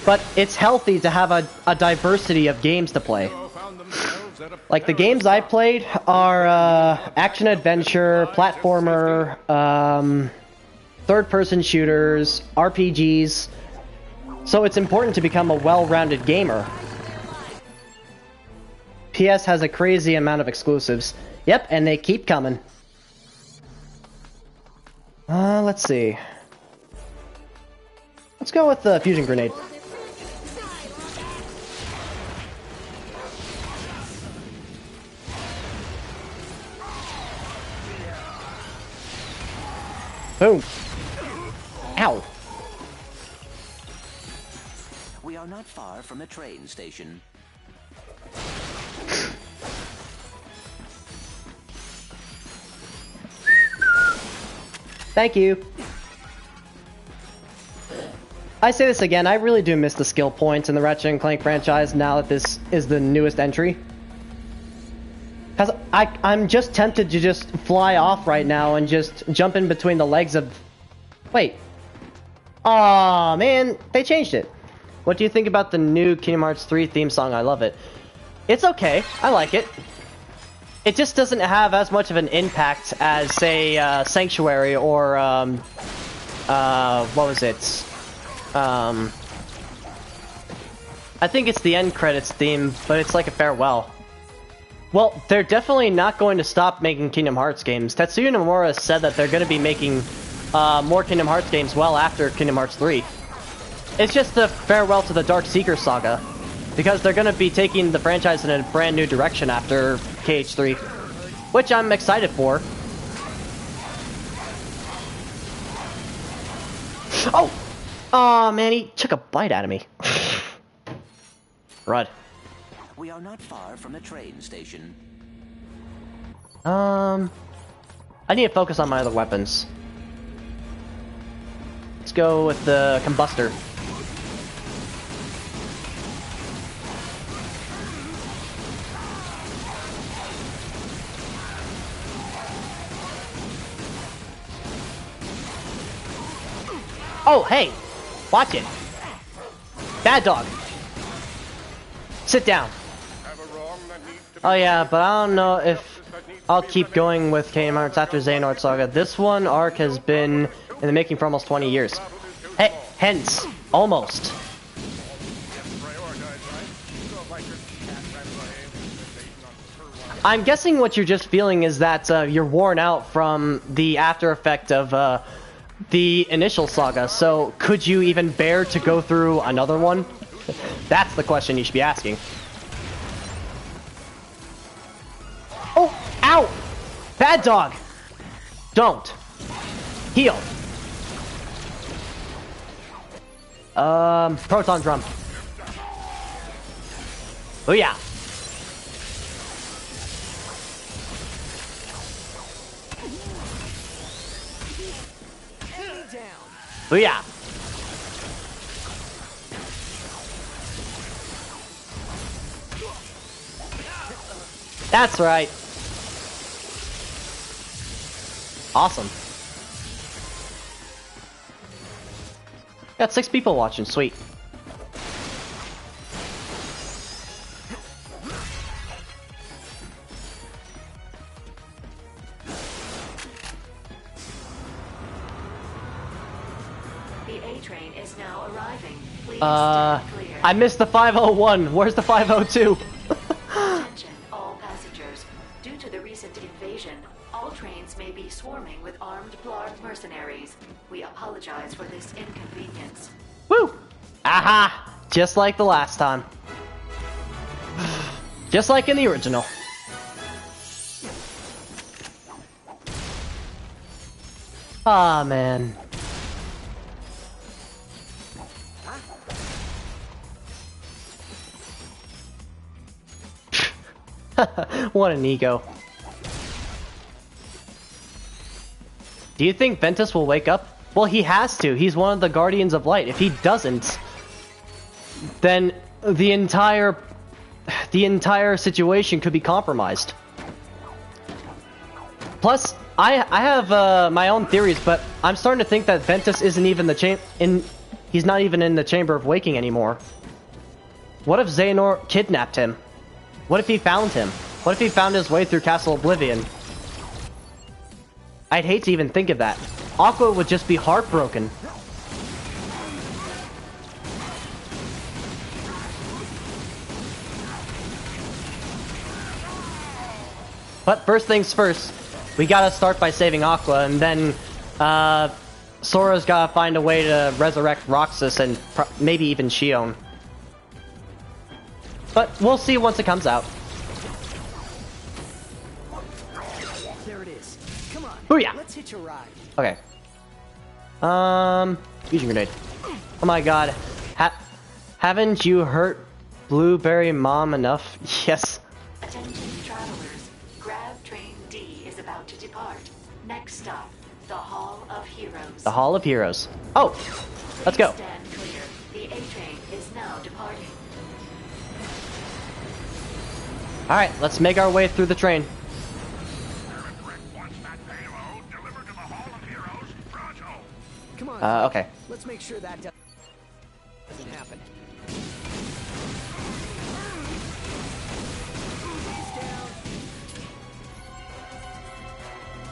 But it's healthy to have a diversity of games to play. Like, the games I played are action-adventure, platformer, third-person shooters, RPGs. So it's important to become a well-rounded gamer. PS has a crazy amount of exclusives. Yep, and they keep coming. Let's see. Let's go with the fusion grenade. Boom. Ow. We are not far from a train station. Thank you. I say this again, I really do miss the skill points in the Ratchet & Clank franchise now that this is the newest entry. Because I'm just tempted to just fly off right now and just jump in between the legs of... Wait. Aw, man, they changed it. What do you think about the new Kingdom Hearts 3 theme song? I love it. It's okay, I like it. It just doesn't have as much of an impact as, say, Sanctuary or, what was it? I think it's the end credits theme, but it's like a farewell. Well, they're definitely not going to stop making Kingdom Hearts games. Tetsuya Nomura said that they're going to be making more Kingdom Hearts games well after Kingdom Hearts 3. It's just a farewell to the Dark Seeker saga, because they're going to be taking the franchise in a brand new direction after KH3, which I'm excited for. Oh! Aw, man, he took a bite out of me. Rud. We are not far from a train station. I need to focus on my other weapons. Let's go with the combustor. Oh, hey! Watch it! Bad dog! Sit down. Oh yeah, but I don't know if I'll keep going with Kingdom Hearts after Xehanort Saga. This one arc has been in the making for almost 20 years. Hey, hence, almost. I'm guessing what you're just feeling is that you're worn out from the after effect of the initial saga, so could you even bear to go through another one? That's the question you should be asking. Oh, ow! Bad dog! Don't. Heal. Proton drum. Oh yeah. Oh yeah. That's right. Awesome. Got 6 people watching, sweet. The A train is now arriving. Please stand clear. I missed the 501. Where's the 502? Attention, all passengers. Due to the recent invasion, all trains may be swarming with armed Blarg mercenaries. We apologize for this inconvenience. Woo! Aha! Just like the last time. Just like in the original. Ah, man. What an ego. Do you think Ventus will wake up? Well, he has to. He's one of the Guardians of Light. If he doesn't, then the entire situation could be compromised. Plus, I have my own theories, but I'm starting to think that Ventus isn't even he's not even in the Chamber of Waking anymore. What if Xehanort kidnapped him? What if he found him? What if he found his way through Castle Oblivion? I'd hate to even think of that. Aqua would just be heartbroken. But first things first, we gotta start by saving Aqua, and then Sora's gotta find a way to resurrect Roxas and maybe even Shion. But we'll see once it comes out. There it is. Come on. Booyah! Let's hitch a ride. Okay. Fusion grenade. Oh my god. Haven't you hurt Blueberry Mom enough? Yes. Attention travelers. Grab train D is about to depart. Next stop, the Hall of Heroes. The Hall of Heroes. Oh! Let's go. Stand clear. The A train is now departing. Alright, let's make our way through the train. Come on. Okay. Let's make sure that doesn't happen.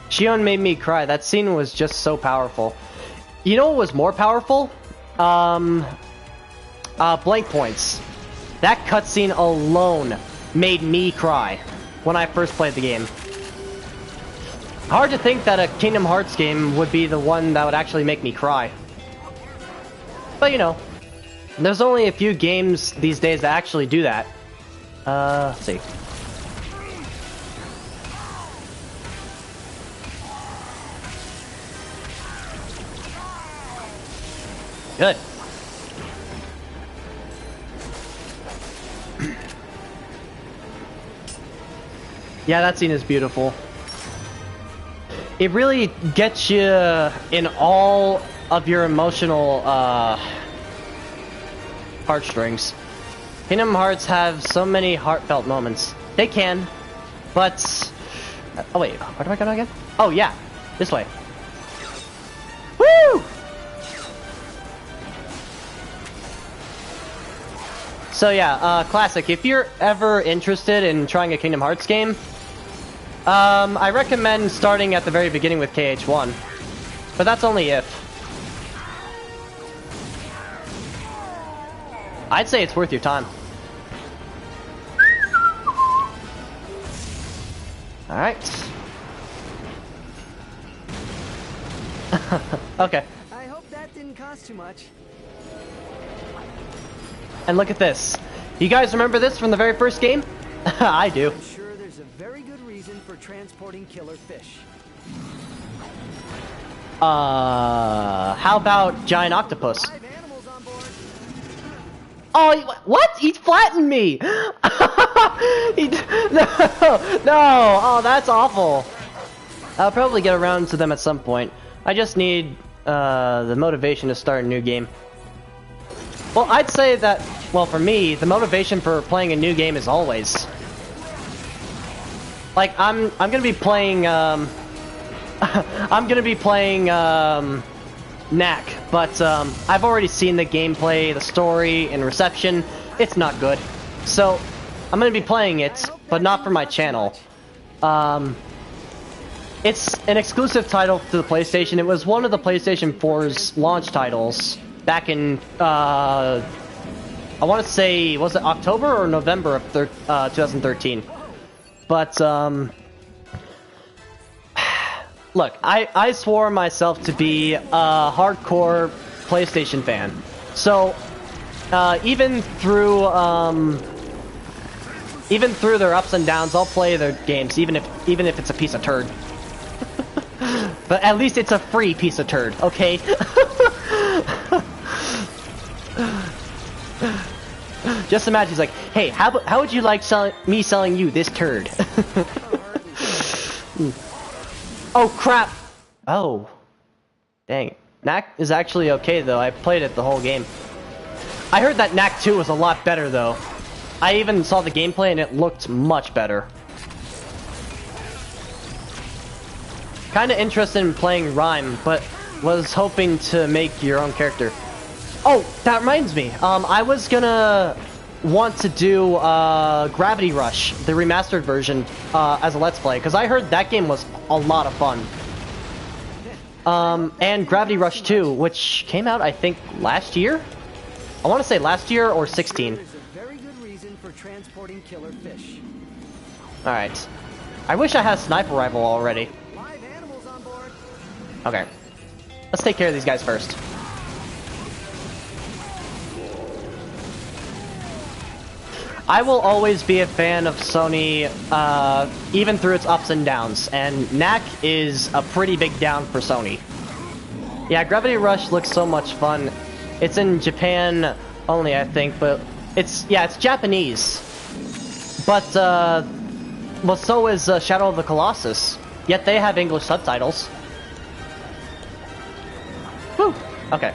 Shion made me cry. That scene was just so powerful. You know what was more powerful? Blank Points. That cutscene alone made me cry when I first played the game. Hard to think that a Kingdom Hearts game would be the one that would actually make me cry. But you know, there's only a few games these days that actually do that. Let's see. Good. Yeah, that scene is beautiful. It really gets you in all of your emotional heartstrings. Kingdom Hearts have so many heartfelt moments. They can, but... Oh wait, where do I go again? Oh yeah, this way. Woo! So yeah, Classic, if you're ever interested in trying a Kingdom Hearts game, I recommend starting at the very beginning with KH1. But that's only if. I'd say it's worth your time. Alright. Okay. I hope that didn't cost too much. And look at this. You guys remember this from the very first game? I do. I'm sure there's a very good reason for transporting killer fish. How about giant octopus? Oh, what? He flattened me! No! Oh, that's awful. I'll probably get around to them at some point. I just need, the motivation to start a new game. Well, I'd say that, well, for me, the motivation for playing a new game is always. Like, I'm gonna be playing, I'm gonna be playing, Knack, but I've already seen the gameplay, the story, and reception. It's not good. So, I'm gonna be playing it, but not for my channel. It's an exclusive title to the PlayStation. It was one of the PlayStation 4's launch titles back in, I want to say, was it October or November of 2013? But, look, I swore myself to be a hardcore PlayStation fan. So, even through their ups and downs, I'll play their games, even if it's a piece of turd. But at least it's a free piece of turd, okay? Just imagine, he's like, hey, how would you like me selling you this turd? Oh, crap! Oh. Dang. Knack is actually okay, though. I played it the whole game. I heard that Knack 2 was a lot better, though. I even saw the gameplay, and it looked much better. Kinda interested in playing Rhyme, but was hoping to make your own character. Oh, that reminds me. I was gonna want to do Gravity Rush, the remastered version, as a Let's Play, because I heard that game was a lot of fun. And Gravity Rush 2, which came out, I think, last year? I want to say last year or 16. Very good reason for transporting killer fish. Alright. I wish I had a sniper rifle already. Live animals on board. Okay. Let's take care of these guys first. I will always be a fan of Sony, even through its ups and downs, and Knack is a pretty big down for Sony. Yeah, Gravity Rush looks so much fun. It's in Japan only, I think, but it's Japanese. But, well, so is Shadow of the Colossus, yet they have English subtitles. Whew, okay.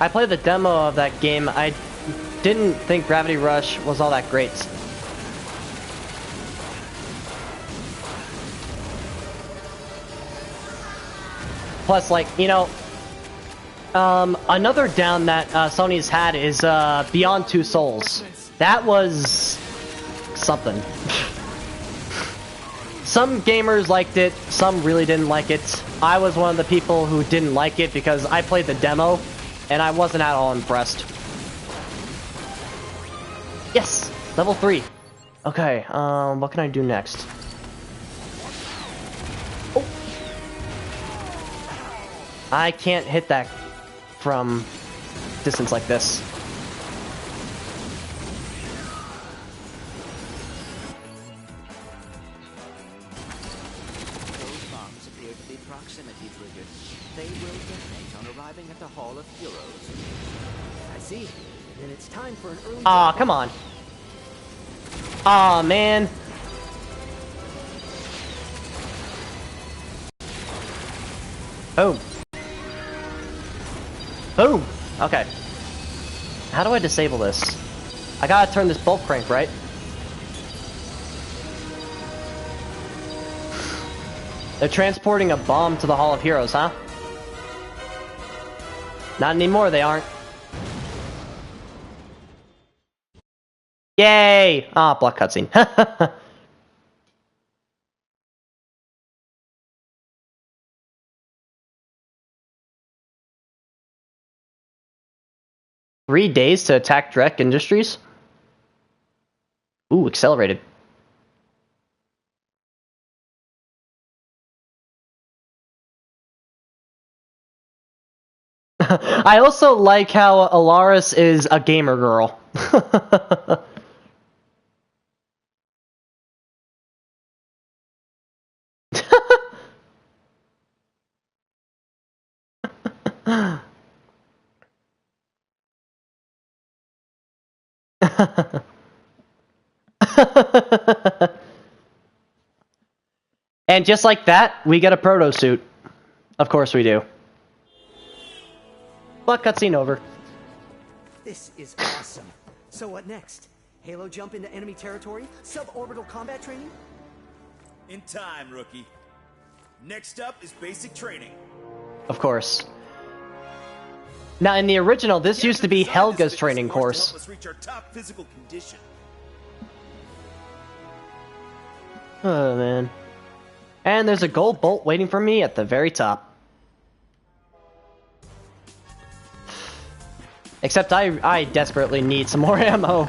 I played the demo of that game. I didn't think Gravity Rush was all that great. Plus, like, you know, another down that Sony's had is Beyond Two Souls. That was something. Some gamers liked it, some really didn't like it. I was one of the people who didn't like it because I played the demo. And I wasn't at all impressed. Yes! Level 3. Okay, what can I do next? Oh! I can't hit that from distance like this. Those bombs appear to be proximity triggered. They will detonate on arriving at the Hall of Heroes. I see. Then it's time for an early... Aw, come on. Aw, man. Boom. Boom. Okay. How do I disable this? I gotta turn this bulk crank, right? They're transporting a bomb to the Hall of Heroes, huh? Not anymore, they aren't. Yay! Ah, block cutscene. 3 days to attack Drek Industries? Ooh, accelerated. I also like how Alaris is a gamer girl. And just like that, we get a proto suit. Of course we do. But cutscene over. This is awesome. So what next? Halo jump into enemy territory? Suborbital combat training? In time, rookie. Next up is basic training. Of course. Now, in the original, this used to be Helga's training course. Let's reach our top physical condition. Oh, man. And there's a gold bolt waiting for me at the very top. Except I desperately need some more ammo.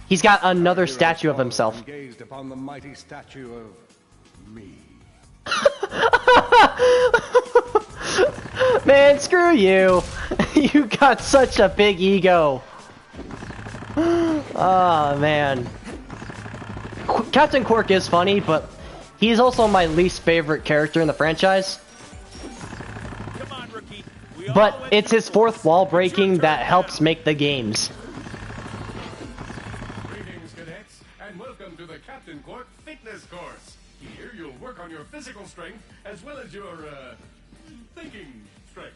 He's got another statue of himself. Gazed upon the mighty statue of me. Man, screw you. You got such a big ego. Oh, man. Captain Quark is funny, but he's also my least favorite character in the franchise. But it's his fourth wall breaking that helps make the games. Greetings, cadets, and welcome to the Captain Quark Fitness Course. Here you'll work on your physical strength as well as your, thinking strength.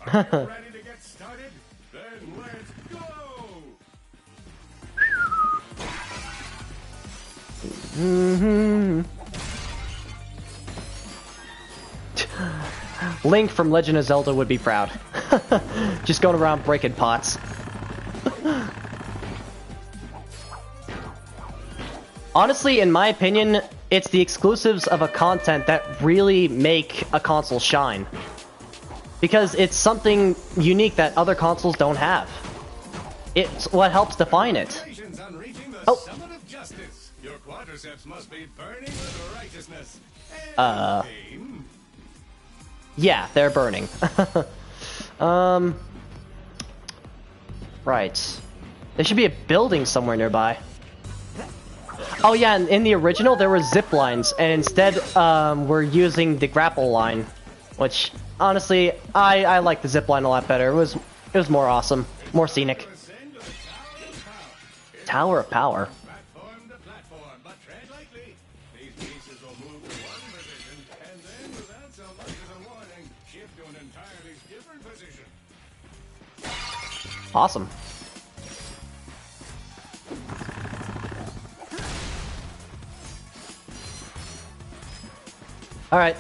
Are you ready to get started? Then let's go! Link from Legend of Zelda would be proud. Just going around breaking pots. Honestly, in my opinion, it's the exclusives of a content that really make a console shine. Because it's something unique that other consoles don't have. It's what helps define it. Oh. Your quadriceps must be burning with righteousness. Yeah, they're burning. Right. There should be a building somewhere nearby. Oh yeah, in the original there were zip lines, and instead we're using the grapple line, which honestly I like the zip line a lot better. It was more awesome, more scenic. Tower of Power. Awesome. All right.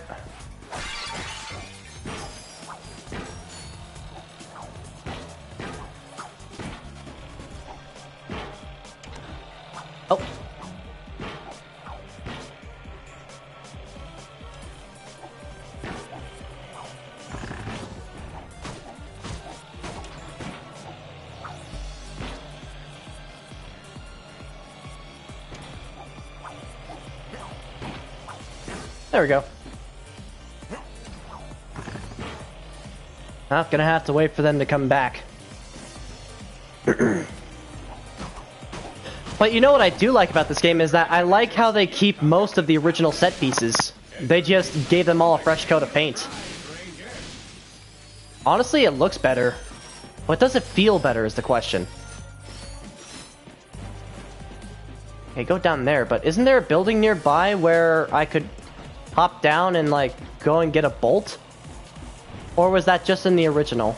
Oh. There we go. Not gonna have to wait for them to come back. But you know what I do like about this game is that I like how they keep most of the original set pieces. They just gave them all a fresh coat of paint. Honestly, it looks better. But does it feel better is the question. Okay, go down there, but isn't there a building nearby where I could hop down and, like, go and get a bolt? Or was that just in the original?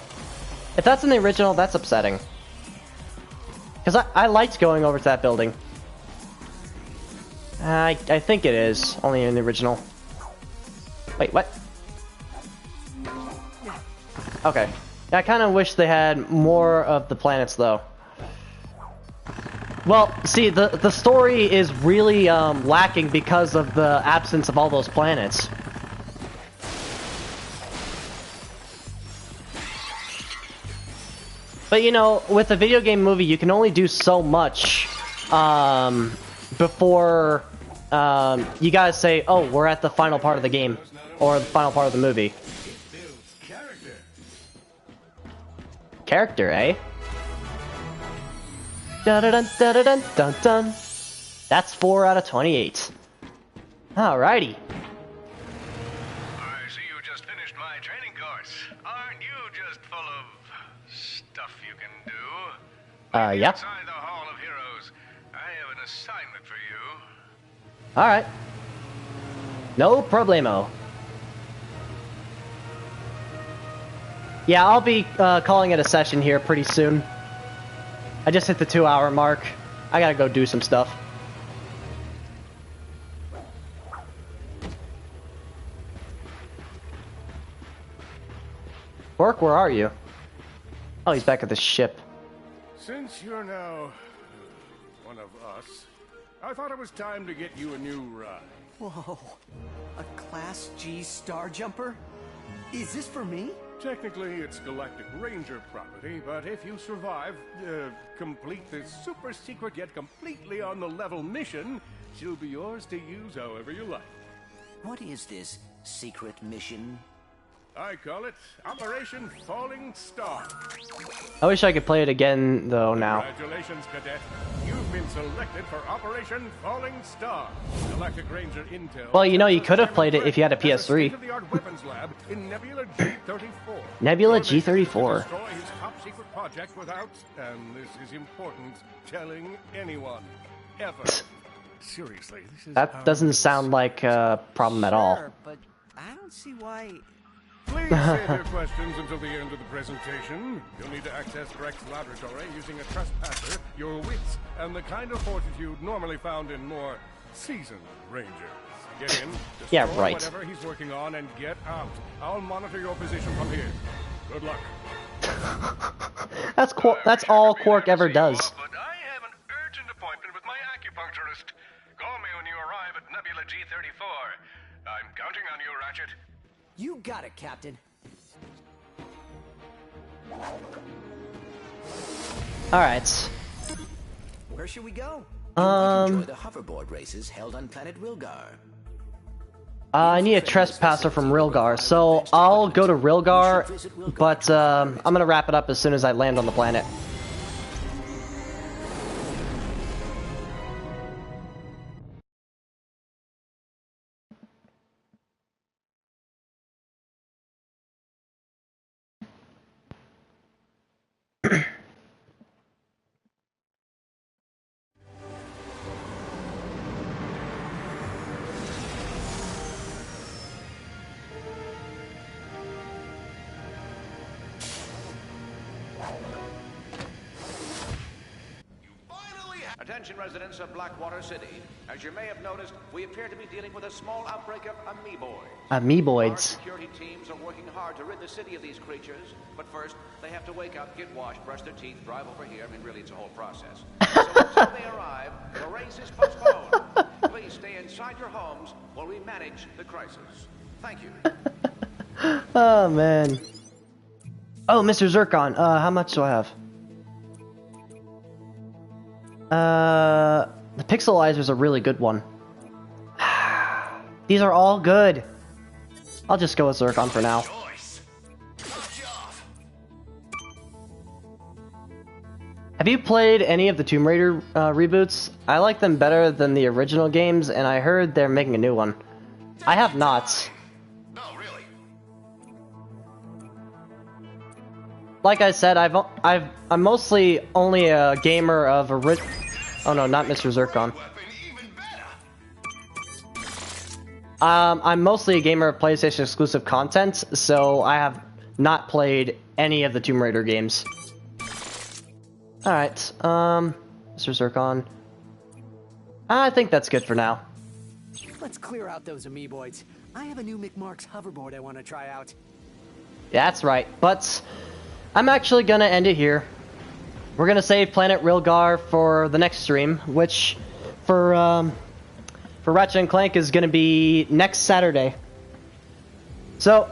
If that's in the original, that's upsetting. Because I liked going over to that building. I think it is, only in the original. Wait, what? Okay. I kind of wish they had more of the planets, though. Well, see, the story is really lacking because of the absence of all those planets. But you know, with a video game movie, you can only do so much before you guys say, oh, we're at the final part of the game, or the final part of the movie. Character, eh? Dun-dun-dun-dun-dun-dun. That's 4 out of 28. Alrighty. I see you just finished my training course. Aren't you just full of stuff you can do? Yeah. Inside the Hall of Heroes, I have an assignment for you. Alright. No problemo. Yeah, I'll be calling it a session here pretty soon. I just hit the 2-hour mark. I gotta go do some stuff. Bork, where are you? Oh, he's back at the ship. Since you're now one of us, I thought it was time to get you a new ride. Whoa, a Class G Star Jumper? Is this for me? Technically, it's Galactic Ranger property, but if you survive, complete this super secret yet completely on the level mission, she'll be yours to use however you like. What is this secret mission? I call it Operation Falling Star. I wish I could play it again, though, now. Congratulations, Cadet. You've been selected for Operation Falling Star. Galactic Ranger Intel. Well, you know, you could have played it if you had a PS3. State-of-the-art weapons lab in Nebula G34. Nebula G34. Destroy his top secret project without, and this is important, telling anyone. Ever. Seriously, this is That doesn't sound like a problem at all. Sure, but I don't see why... Please save your questions until the end of the presentation. You'll need to access Brecht's laboratory using a trespasser, your wits, and the kind of fortitude normally found in more seasoned Rangers. Get in, Yeah, destroy right. whatever he's working on, and get out. I'll monitor your position from here. Good luck. That's all Quark ever does. But I have an urgent appointment with my acupuncturist. Call me when you arrive at Nebula G34. I'm counting on you, Ratchet. You got it, Captain. Alright. Where should we go? Um, Enjoy the hoverboard races held on planet Rilgar. I need a trespasser from Rilgar, so I'll go to Rilgar, but I'm gonna wrap it up as soon as I land on the planet. Attention residents of Blackwater City. As you may have noticed, we appear to be dealing with a small outbreak of amoeboids. Our Amoeboids. security teams are working hard to rid the city of these creatures, but first, they have to wake up, get washed, brush their teeth, drive over here. I mean, really, it's a whole process. So until they arrive, the race is postponed. Please stay inside your homes while we manage the crisis. Thank you. Oh, man. Oh, Mr. Zircon, how much do I have? The pixelizer's a really good one. These are all good. I'll just go with Zircon for now. Have you played any of the Tomb Raider reboots? I like them better than the original games, and I heard they're making a new one. I have not. Like I said, I'm mostly only a gamer of oh no, not Mr. Zircon. I'm mostly a gamer of PlayStation exclusive content, so I have not played any of the Tomb Raider games. Alright, Mr. Zircon. I think that's good for now. Let's clear out those amoeboids. I have a new McMark's hoverboard I want to try out. That's right, but I'm actually gonna end it here. We're gonna save Planet Rilgar for the next stream, which for Ratchet Clank is gonna be next Saturday. So,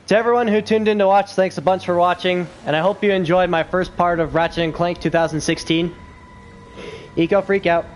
to everyone who tuned in to watch, thanks a bunch for watching, and I hope you enjoyed my first part of Ratchet Clank 2016. Eco Freak out.